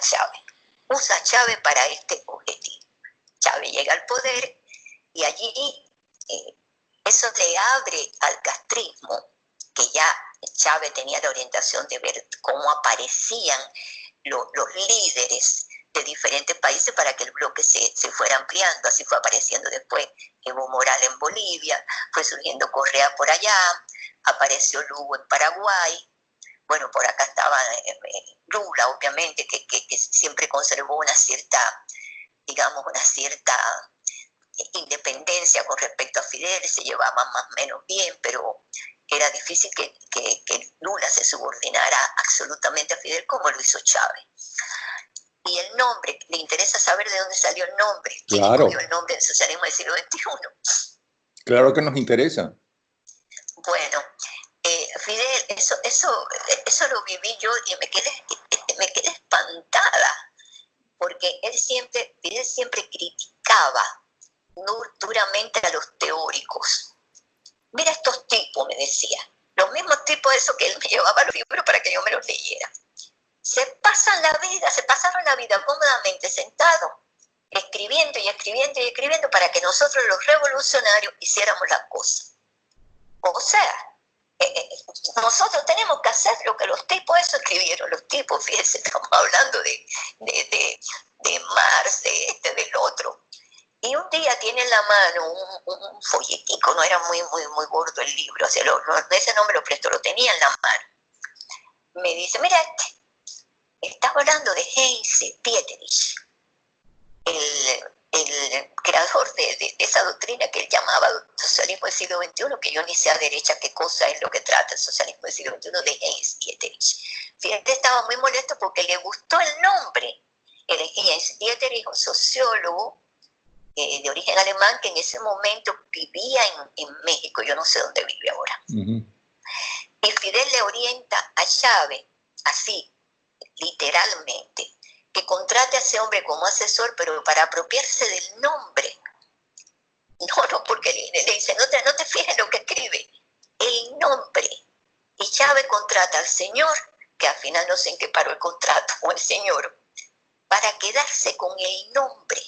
Chávez para este objetivo. Chávez llega al poder y allí eso le abre al castrismo, que ya Chávez tenía la orientación de ver cómo aparecían los líderes de diferentes países para que el bloque se fuera ampliando. Así fue apareciendo después Evo Morales en Bolivia, fue surgiendo Correa por allá, apareció Lugo en Paraguay. Bueno, por acá estaba Lula, obviamente, que siempre conservó una cierta, digamos, una cierta independencia con respecto a Fidel, se llevaban más o menos bien, pero era difícil que Lula se subordinara absolutamente a Fidel como lo hizo Chávez. Y el nombre, le interesa saber de dónde salió el nombre. ¿Quién escogió el nombre del socialismo del siglo XXI? Claro que nos interesa. Bueno, Fidel, eso lo viví yo y me quedé espantada, porque Fidel siempre criticaba duramente a los teóricos. Mira estos tipos, me decía, los mismos tipos de esos que él me llevaba los libros para que yo me los leyera. Se pasaron la vida cómodamente sentados, escribiendo y escribiendo y escribiendo para que nosotros los revolucionarios hiciéramos las cosas. O sea, nosotros tenemos que hacer lo que los tipos esos escribieron. Los tipos, fíjense, estamos hablando de Marx, del otro. Y un día tiene en la mano un folletico, no era muy gordo el libro, o sea, ese no me lo prestó, lo tenía en la mano. Me dice, mira, estaba hablando de Heinz Dietrich, el creador de esa doctrina que él llamaba socialismo del siglo XXI, que yo ni sé a derecha qué cosa es lo que trata el socialismo del siglo XXI, de Heinz Dieterich. Fíjate, estaba muy molesto porque le gustó el nombre. El Heinz Dieterich, un sociólogo de origen alemán que en ese momento vivía en México, yo no sé dónde vive ahora. Y Fidel le orienta a Chávez, así, literalmente, que contrate a ese hombre como asesor, pero para apropiarse del nombre. No, porque le dice, no te fijes en lo que escribe, el nombre. Y Chávez contrata al señor, que al final no sé en qué paró el contrato, o el señor, para quedarse con el nombre,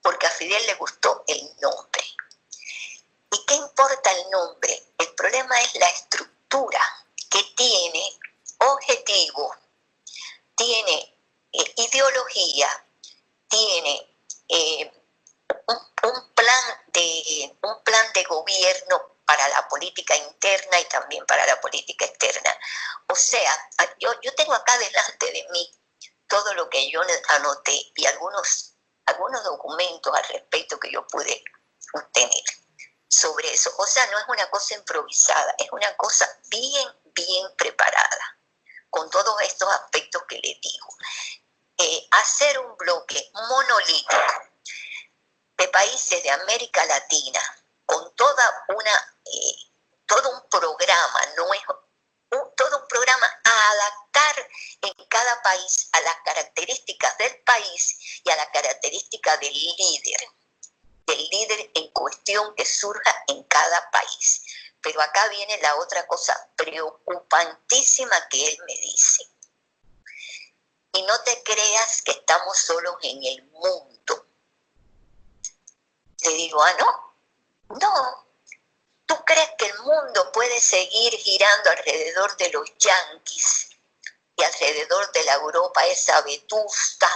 porque a Fidel le gustó el nombre. ¿Y qué importa el nombre? El problema es la estructura que tiene objetivo, tiene ideología, tiene un plan de gobierno para la política interna y también para la política externa. O sea, yo tengo acá delante de mí todo lo que yo anoté y algunos documentos al respecto que yo pude obtener sobre eso. O sea, no es una cosa improvisada, es una cosa bien preparada, con todos estos aspectos que les digo. Hacer un bloque monolítico de países de América Latina con todo un programa, no es todo un programa a adaptar en cada país a las características del país y a las características del líder en cuestión que surja en cada país. Pero acá viene la otra cosa preocupantísima que él me dice. Y no te creas que estamos solos en el mundo. Le digo, no. ¿Tú crees que el mundo puede seguir girando alrededor de los yanquis y alrededor de la Europa esa vetusta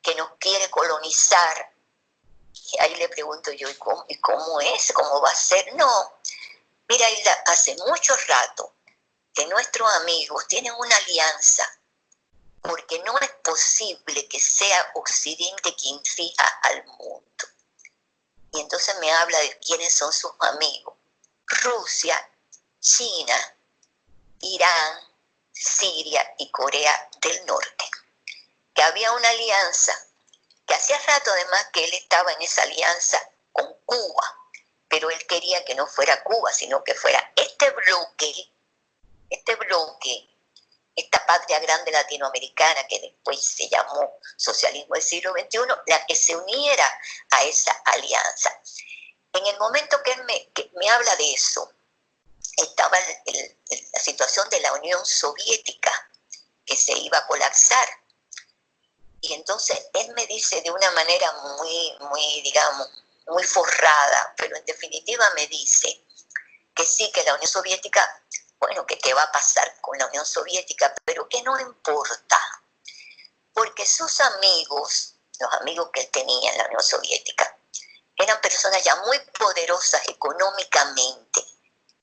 que nos quiere colonizar? Y ahí le pregunto yo, ¿y cómo es? ¿Cómo va a ser? No. Mira, Hilda, hace mucho rato que nuestros amigos tienen una alianza, porque no es posible que sea Occidente quien fija al mundo. Y entonces me habla de quiénes son sus amigos. Rusia, China, Irán, Siria y Corea del Norte. Que había una alianza, que hacía rato además que él estaba en esa alianza con Cuba, pero él quería que no fuera Cuba, sino que fuera este bloque, esta patria grande latinoamericana que después se llamó socialismo del siglo XXI, la que se uniera a esa alianza. En el momento que él me habla de eso, estaba la situación de la Unión Soviética, que se iba a colapsar. Y entonces él me dice de una manera muy forrada, pero en definitiva me dice que sí, que la Unión Soviética, bueno, que qué va a pasar con la Unión Soviética, pero que no importa, porque sus amigos, los amigos que él tenía en la Unión Soviética, eran personas ya muy poderosas económicamente,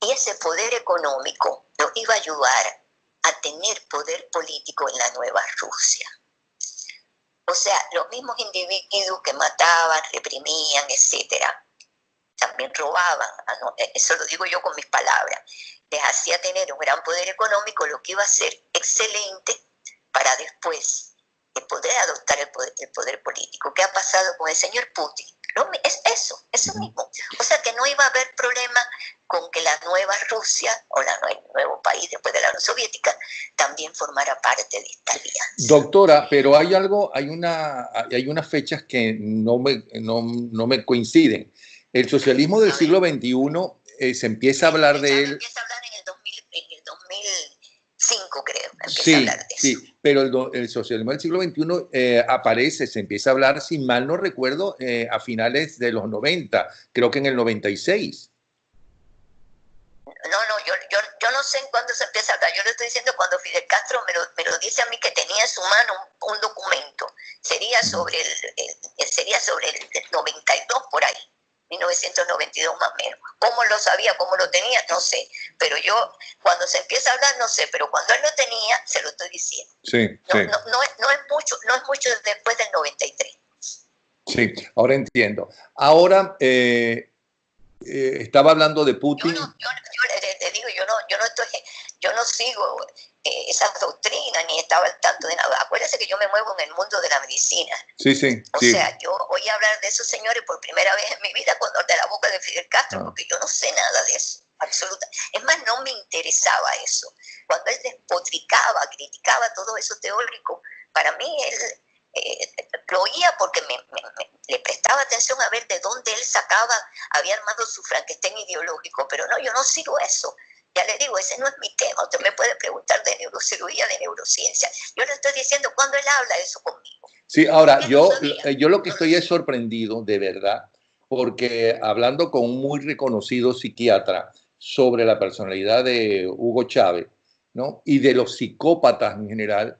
y ese poder económico los iba a ayudar a tener poder político en la nueva Rusia. O sea, los mismos individuos que mataban, reprimían, etcétera, también robaban, eso lo digo yo con mis palabras, les hacía tener un gran poder económico, lo que iba a ser excelente para después de poder adoptar el poder político. ¿Qué ha pasado con el señor Putin? Es eso mismo. O sea que no iba a haber problema con que la nueva Rusia o el nuevo país después de la Unión Soviética también formara parte de esta alianza. Doctora, pero hay unas fechas que no me coinciden. El socialismo del siglo XXI se empieza a hablar de él. Empieza a hablar en el 2005, creo. Sí, a hablar de eso. Sí, pero el socialismo del siglo XXI se empieza a hablar, si mal no recuerdo, a finales de los 90, creo que en el 96. No, yo no sé en cuándo se empieza a hablar. Yo le estoy diciendo cuando Fidel Castro me lo dice a mí que tenía en su mano un documento. Sería sobre el 92 por ahí, 1992 más o menos. ¿Cómo lo sabía, cómo lo tenía? No sé. Pero yo, cuando se empieza a hablar, no sé. Pero cuando él lo tenía, se lo estoy diciendo. Sí. No es mucho después del 93. Sí, ahora entiendo. Ahora, estaba hablando de Putin. Le digo, yo no sigo esas doctrinas ni estaba al tanto de nada. Acuérdese que yo me muevo en el mundo de la medicina. Sí, sí, o sí. sea, yo oí hablar de esos señores por primera vez en mi vida cuando de la boca de Fidel Castro, porque yo no sé nada de eso, absoluta. Es más, no me interesaba eso. Cuando él despotricaba, criticaba todo eso teórico, para mí él lo oía porque le prestaba atención a ver de dónde él sacaba, había armado su Frankenstein ideológico, pero no, yo no sigo eso. Ya le digo, ese no es mi tema. Usted me puede preguntar de neurocirugía, de neurociencia. Yo le estoy diciendo cuando él habla eso conmigo. Sí, ahora, yo lo que estoy es sorprendido, de verdad, porque hablando con un muy reconocido psiquiatra sobre la personalidad de Hugo Chávez, ¿no? Y de los psicópatas en general,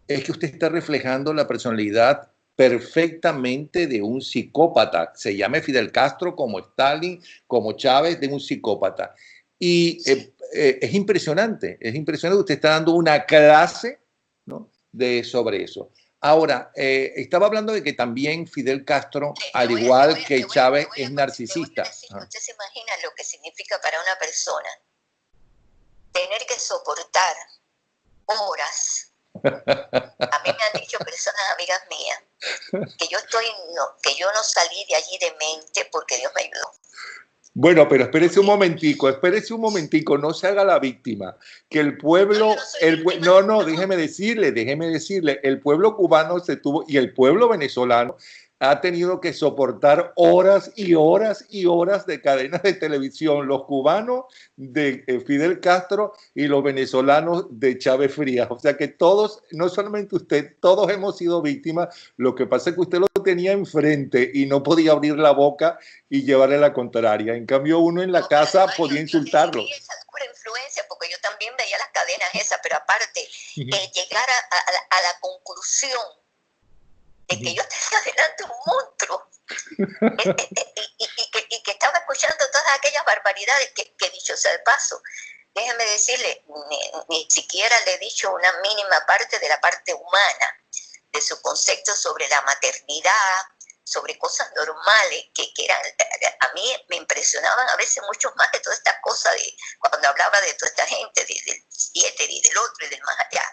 es que usted está reflejando la personalidad perfectamente de un psicópata. Se llame Fidel Castro, como Stalin, como Chávez, de un psicópata. Y es impresionante que usted está dando una clase, ¿no? sobre eso. Ahora, estaba hablando de que también Fidel Castro, al igual que Chávez, es narcisista. Usted se imagina lo que significa para una persona tener que soportar horas. A mí me han dicho personas amigas mías que yo no salí de allí de mente porque Dios me ayudó. Bueno, pero espérese un momentico, no se haga la víctima. Que el pueblo, déjeme decirle, el pueblo cubano se tuvo, y el pueblo venezolano ha tenido que soportar horas y horas y horas de cadenas de televisión, los cubanos de Fidel Castro y los venezolanos de Chávez Frías. O sea que todos, no solamente usted, todos hemos sido víctimas. Lo que pasa es que usted lo tenía enfrente y no podía abrir la boca y llevarle la contraria. En cambio, uno en la casa podía insultarlo. Yo esa pura influencia, porque yo también veía las cadenas esas, pero aparte, llegar a la conclusión de que yo tenía delante un monstruo y que estaba escuchando todas aquellas barbaridades que dicho sea de paso, déjeme decirle, ni siquiera le he dicho una mínima parte de la parte humana, de su concepto sobre la maternidad, sobre cosas normales que eran, a mí me impresionaban a veces mucho más que toda esta cosa de cuando hablaba de toda esta gente, del 7 y del otro y del más allá,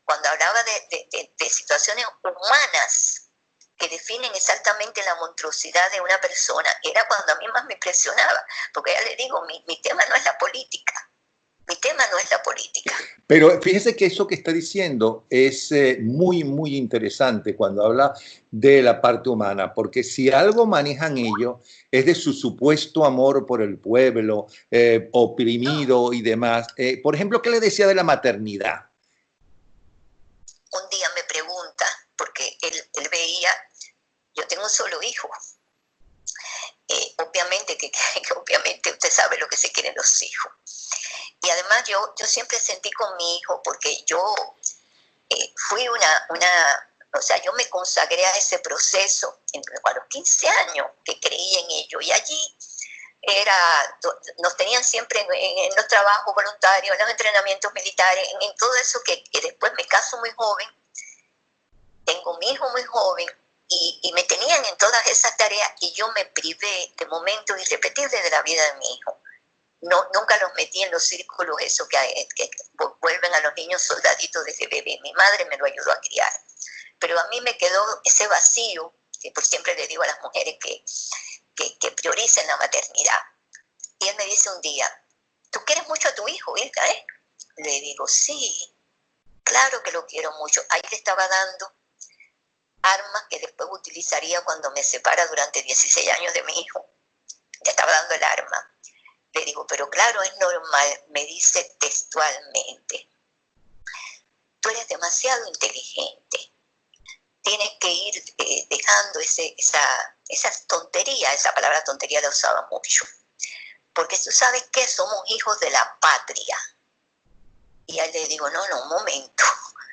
cuando hablaba de situaciones humanas que definen exactamente la monstruosidad de una persona, era cuando a mí más me impresionaba, porque ya le digo, mi tema no es la política. Mi tema no es la política. Pero fíjese que eso que está diciendo es muy, muy interesante cuando habla de la parte humana, porque si algo manejan ellos es de su supuesto amor por el pueblo, oprimido y demás. Por ejemplo, ¿qué le decía de la maternidad? Un día me pregunta, porque él veía, yo tengo un solo hijo. Obviamente obviamente usted sabe lo que se quieren los hijos. Y además yo siempre sentí con mi hijo, porque yo fui o sea, yo me consagré a ese proceso a los 15 años que creí en ello. Y allí nos tenían siempre en los trabajos voluntarios, en los entrenamientos militares, en todo eso que después me caso muy joven, tengo mi hijo muy joven, y me tenían en todas esas tareas y yo me privé de momentos irrepetibles de la vida de mi hijo. Nunca los metí en los círculos esos que vuelven a los niños soldaditos desde bebé. Mi madre me lo ayudó a criar. Pero a mí me quedó ese vacío, que por siempre le digo a las mujeres que prioricen la maternidad. Y él me dice un día, ¿tú quieres mucho a tu hijo, Ilka, eh? Le digo, sí, claro que lo quiero mucho. Ahí le estaba dando armas que después utilizaría cuando me separa durante 16 años de mi hijo. Le estaba dando el arma. Le digo, pero claro, es normal, me dice textualmente. Tú eres demasiado inteligente. Tienes que ir dejando esa tontería, esa palabra tontería la usaba mucho. Porque tú sabes que somos hijos de la patria. Y a él le digo, no, un momento.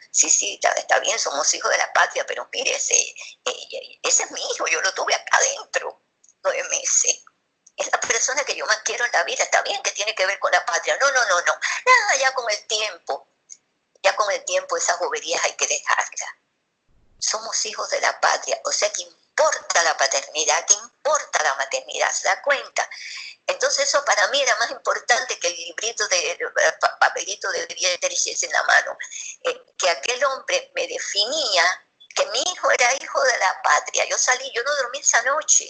Sí, está bien, somos hijos de la patria, pero mire, ese es mi hijo, yo lo tuve acá adentro 9 meses. Es la persona que yo más quiero en la vida. Está bien que tiene que ver con la patria. No. Nada, ya con el tiempo esas boberías hay que dejarlas. Somos hijos de la patria. O sea que importa la paternidad, que importa la maternidad, ¿se da cuenta? Entonces eso para mí era más importante que el librito de papelito de Dietrich en la mano, que aquel hombre me definía que mi hijo era hijo de la patria. Yo salí, yo no dormí esa noche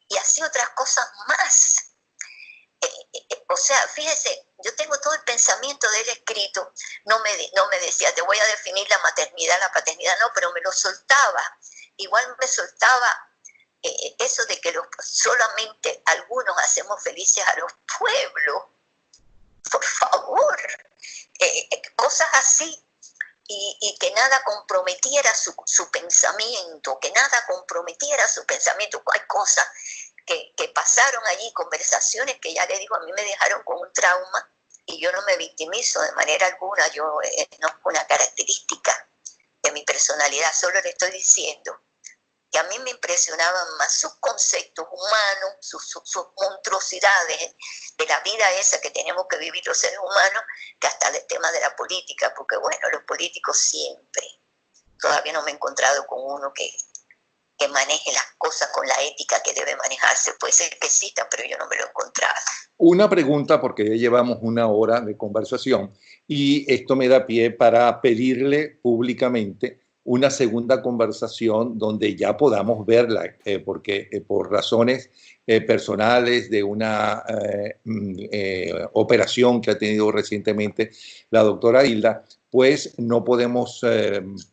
y hacía otras cosas más. O sea, fíjese, yo tengo todo el pensamiento de él escrito. No me decía, te voy a definir la maternidad, la paternidad, no, pero me lo soltaba. Igual me soltaba eso de que solamente algunos hacemos felices a los pueblos. Por favor, cosas así. Y que nada comprometiera su pensamiento, que nada comprometiera su pensamiento. Hay cosas que pasaron allí, conversaciones que ya le digo, a mí me dejaron con un trauma y yo no me victimizo de manera alguna. Yo no es una característica de mi personalidad, solo le estoy diciendo que a mí me impresionaban más sus conceptos humanos, sus monstruosidades de la vida esa que tenemos que vivir los seres humanos, que hasta el tema de la política, porque bueno, los políticos siempre, todavía no me he encontrado con uno que maneje las cosas con la ética que debe manejarse. Puede ser que exista, pero yo no me lo he encontrado. Una pregunta, porque ya llevamos una hora de conversación y esto me da pie para pedirle públicamente una segunda conversación donde ya podamos verla, porque por razones personales de una operación que ha tenido recientemente la doctora Hilda, pues no podemos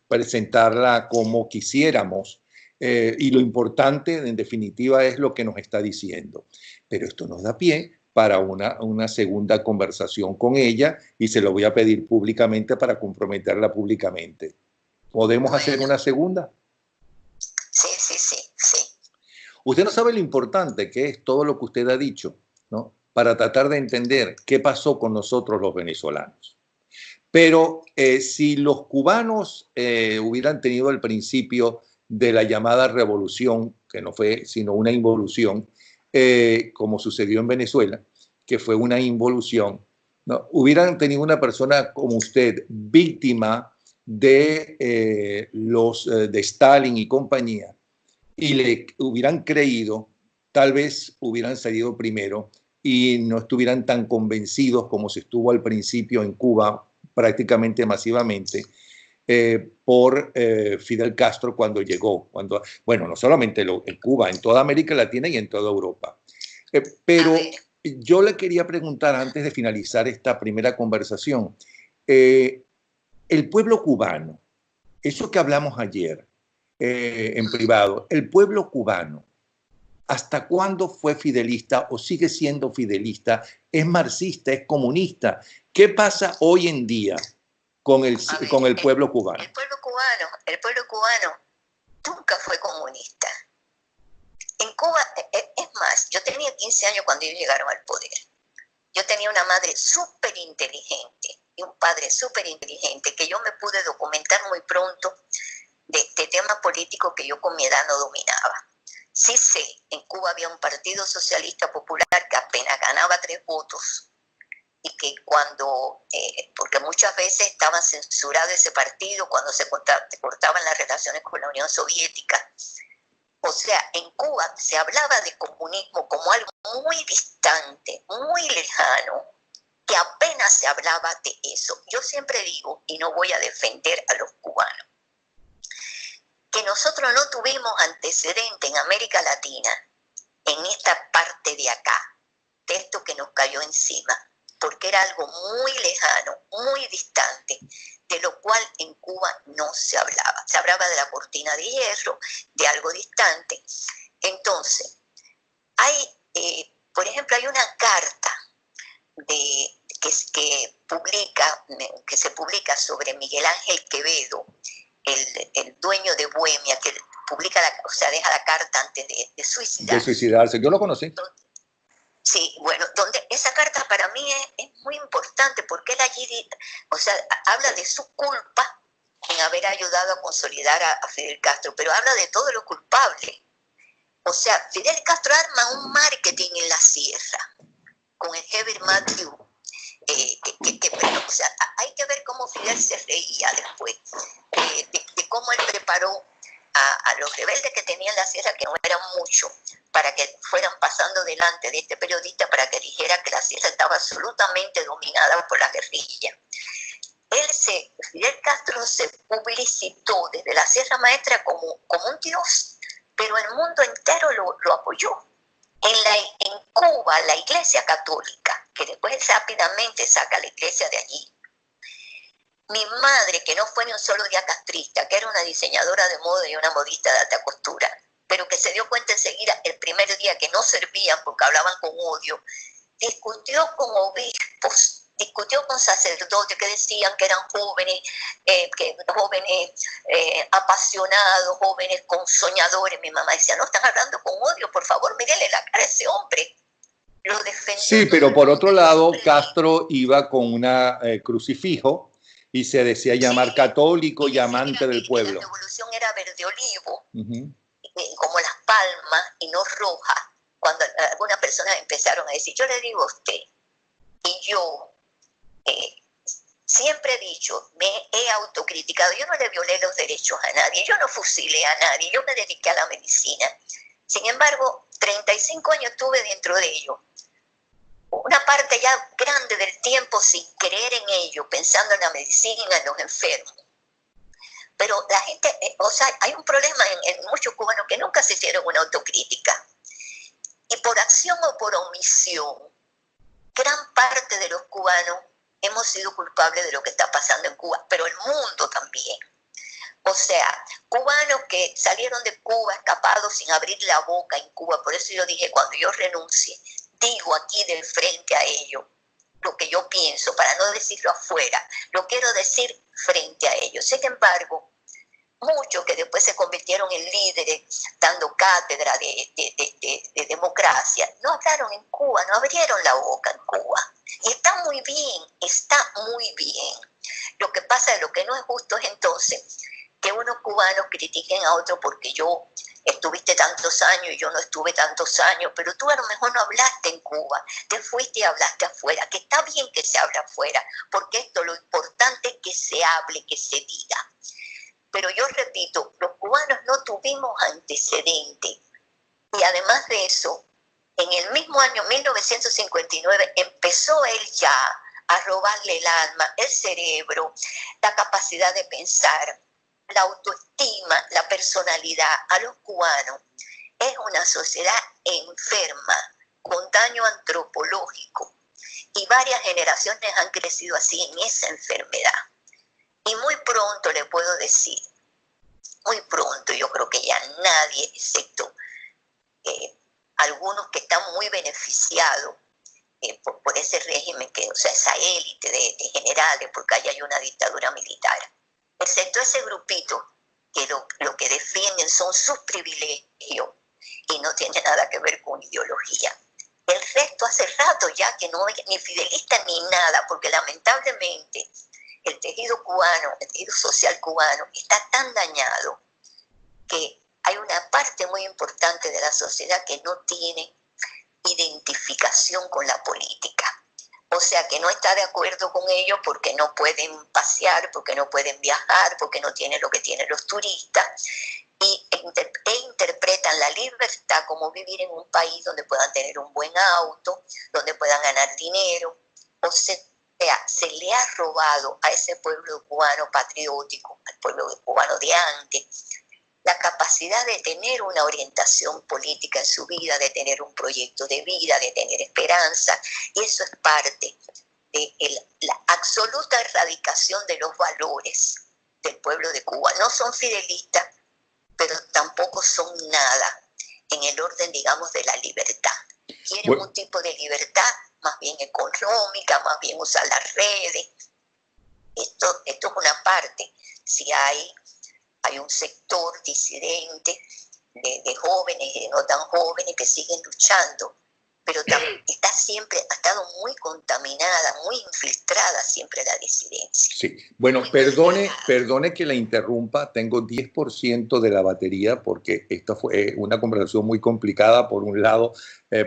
presentarla como quisiéramos. Y lo importante, en definitiva, es lo que nos está diciendo. Pero esto nos da pie para una segunda conversación con ella y se lo voy a pedir públicamente para comprometerla públicamente. ¿Podemos hacer una segunda? Sí. Usted no sabe lo importante que es todo lo que usted ha dicho, ¿no? Para tratar de entender qué pasó con nosotros los venezolanos. Pero si los cubanos hubieran tenido el principio de la llamada revolución, que no fue sino una involución, como sucedió en Venezuela, que fue una involución, ¿no? Hubieran tenido una persona como usted, víctima de de Stalin y compañía, y le hubieran creído, tal vez hubieran salido primero y no estuvieran tan convencidos como se estuvo al principio en Cuba, prácticamente masivamente, por Fidel Castro cuando llegó. Bueno, no solamente en Cuba, en toda América Latina y en toda Europa. Pero yo le quería preguntar, antes de finalizar esta primera conversación, el pueblo cubano, eso que hablamos ayer en privado, el pueblo cubano, ¿hasta cuándo fue fidelista o sigue siendo fidelista? ¿Es marxista? ¿Es comunista? ¿Qué pasa hoy en día con el pueblo cubano? El pueblo cubano nunca fue comunista. En Cuba, es más, yo tenía 15 años cuando ellos llegaron al poder. Yo tenía una madre súper inteligente y un padre súper inteligente que yo me pude documentar muy pronto de temas políticos que yo con mi edad no dominaba. Sí sé, en Cuba había un Partido Socialista Popular que apenas ganaba 3 votos y que porque muchas veces estaba censurado ese partido cuando se cortaban las relaciones con la Unión Soviética. O sea, en Cuba se hablaba de comunismo como algo muy distante, muy lejano, que apenas se hablaba de eso. Yo siempre digo, y no voy a defender a los cubanos, que nosotros no tuvimos antecedente en América Latina, en esta parte de acá, de esto que nos cayó encima, porque era algo muy lejano, muy distante, de lo cual en Cuba no se hablaba. Se hablaba de la cortina de hierro, de algo distante. Entonces, por ejemplo, hay una carta que se publica sobre Miguel Ángel Quevedo, el dueño de Bohemia, que publica, deja la carta antes de suicidarse. De suicidarse, yo lo conocí. Sí, bueno, donde esa carta para mí es muy importante porque él allí, habla de su culpa en haber ayudado a consolidar a Fidel Castro, pero habla de todo lo culpable. O sea, Fidel Castro arma un marketing en la sierra con el Heber Matthew. Hay que ver cómo Fidel se reía después, de cómo él preparó a los rebeldes que tenían la era mucho para que fueran pasando delante de este periodista para que dijera que la sierra estaba absolutamente dominada por la guerrilla. Fidel Castro se publicitó desde la Sierra Maestra como un dios, pero el mundo entero lo apoyó. En Cuba, la Iglesia Católica, que después rápidamente saca a la iglesia de allí, mi madre, que no fue ni un solo día castrista, que era una diseñadora de moda y una modista de alta costura, pero que se dio cuenta enseguida el primer día que no servían porque hablaban con odio, discutió con obispos, discutió con sacerdotes que decían que eran jóvenes, apasionados, jóvenes con soñadores. Mi mamá decía, no, están hablando con odio, por favor, mírenle la cara a ese hombre. Lo defendió. Sí, pero por otro lado, Castro iba con una crucifijo y se decía llamar católico y amante del pueblo. La revolución era verde olivo, como las palmas y no roja. Cuando algunas personas empezaron a decir, yo le digo a usted, y yo siempre he dicho, me he autocriticado, yo no le violé los derechos a nadie, yo no fusilé a nadie, yo me dediqué a la medicina. Sin embargo, 35 años estuve dentro de ello. Una parte ya grande del tiempo sin creer en ello, pensando en la medicina, en los enfermos. Pero la gente, hay un problema en muchos cubanos que nunca se hicieron una autocrítica. Y por acción o por omisión, gran parte de los cubanos hemos sido culpables de lo que está pasando en Cuba, pero el mundo también. O sea, cubanos que salieron de Cuba escapados sin abrir la boca en Cuba. Por eso yo dije, cuando yo renuncie, digo aquí del frente a ellos lo que yo pienso, para no decirlo afuera, lo quiero decir frente a ellos. Sin embargo, muchos que después se convirtieron en líderes, dando cátedra de democracia, no hablaron en Cuba, no abrieron la boca en Cuba. Y está muy bien, está muy bien. Lo que pasa, lo que no es justo es entonces que unos cubanos critiquen a otros porque yo estuviste tantos años y yo no estuve tantos años, pero tú a lo mejor no hablaste en Cuba, te fuiste y hablaste afuera, que está bien que se hable afuera, porque esto lo importante es que se hable, que se diga. Pero yo repito, los cubanos no tuvimos antecedentes. Y además de eso, en el mismo año 1959 empezó él ya a robarle el alma, el cerebro, la capacidad de pensar, la autoestima, la personalidad a los cubanos. Es una sociedad enferma, con daño antropológico. Y varias generaciones han crecido así en esa enfermedad. Y muy pronto le puedo decir, muy pronto, yo creo que ya nadie, excepto algunos que están muy beneficiados por ese régimen, esa élite de generales, porque allá hay una dictadura militar, excepto ese grupito que lo que defienden son sus privilegios y no tiene nada que ver con ideología. El resto hace rato ya que no es ni fidelista ni nada, porque lamentablemente el tejido cubano, el tejido social cubano está tan dañado que hay una parte muy importante de la sociedad que no tiene identificación con la política. O sea, que no está de acuerdo con ellos porque no pueden pasear, porque no pueden viajar, porque no tienen lo que tienen los turistas. E interpretan la libertad como vivir en un país donde puedan tener un buen auto, donde puedan ganar dinero. O sea, se le ha robado a ese pueblo cubano patriótico, al pueblo cubano de antes, la capacidad de tener una orientación política en su vida, de tener un proyecto de vida, de tener esperanza. Y eso es parte de la absoluta erradicación de los valores del pueblo de Cuba. No son fidelistas, pero tampoco son nada en el orden, digamos, de la libertad. Quieren un tipo de libertad más bien económica, más bien usar las redes. Esto es una parte. Si hay un sector disidente de jóvenes y de no tan jóvenes que siguen luchando, pero está siempre, ha estado muy contaminada, muy infiltrada siempre la disidencia. Sí, bueno, perdone que la interrumpa, tengo 10% de la batería porque esta fue una conversación muy complicada por un lado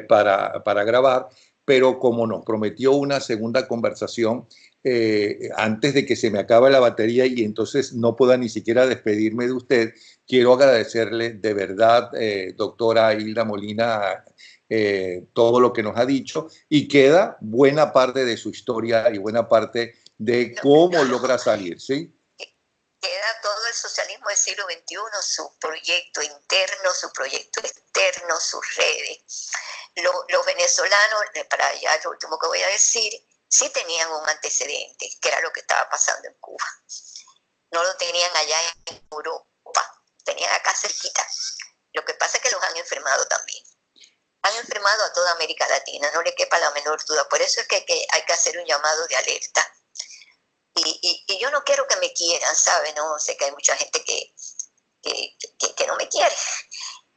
para grabar, pero como nos prometió una segunda conversación, antes de que se me acabe la batería y entonces no pueda ni siquiera despedirme de usted, quiero agradecerle de verdad, doctora Hilda Molina, todo lo que nos ha dicho, y queda buena parte de su historia y buena parte de cómo logra salir, ¿sí? Queda todo el socialismo del siglo XXI, su proyecto interno, su proyecto externo, sus redes. Los venezolanos, para allá lo último que voy a decir, sí tenían un antecedente, que era lo que estaba pasando en Cuba. No lo tenían allá en Europa, tenían acá cerquita. Lo que pasa es que los han enfermado también. Han enfermado a toda América Latina, no le quepa la menor duda. Por eso es que hay que hacer un llamado de alerta. Y yo no quiero que me quieran, ¿sabe? No sé que hay mucha gente que no me quiere.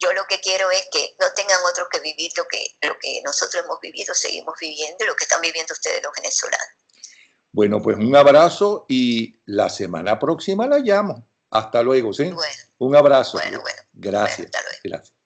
Yo lo que quiero es que no tengan otros que vivir lo que nosotros hemos vivido, seguimos viviendo, y lo que están viviendo ustedes los venezolanos. Bueno, pues un abrazo y la semana próxima la llamo. Hasta luego, ¿sí? Bueno, un abrazo. Bueno. Gracias. Hasta luego. Gracias.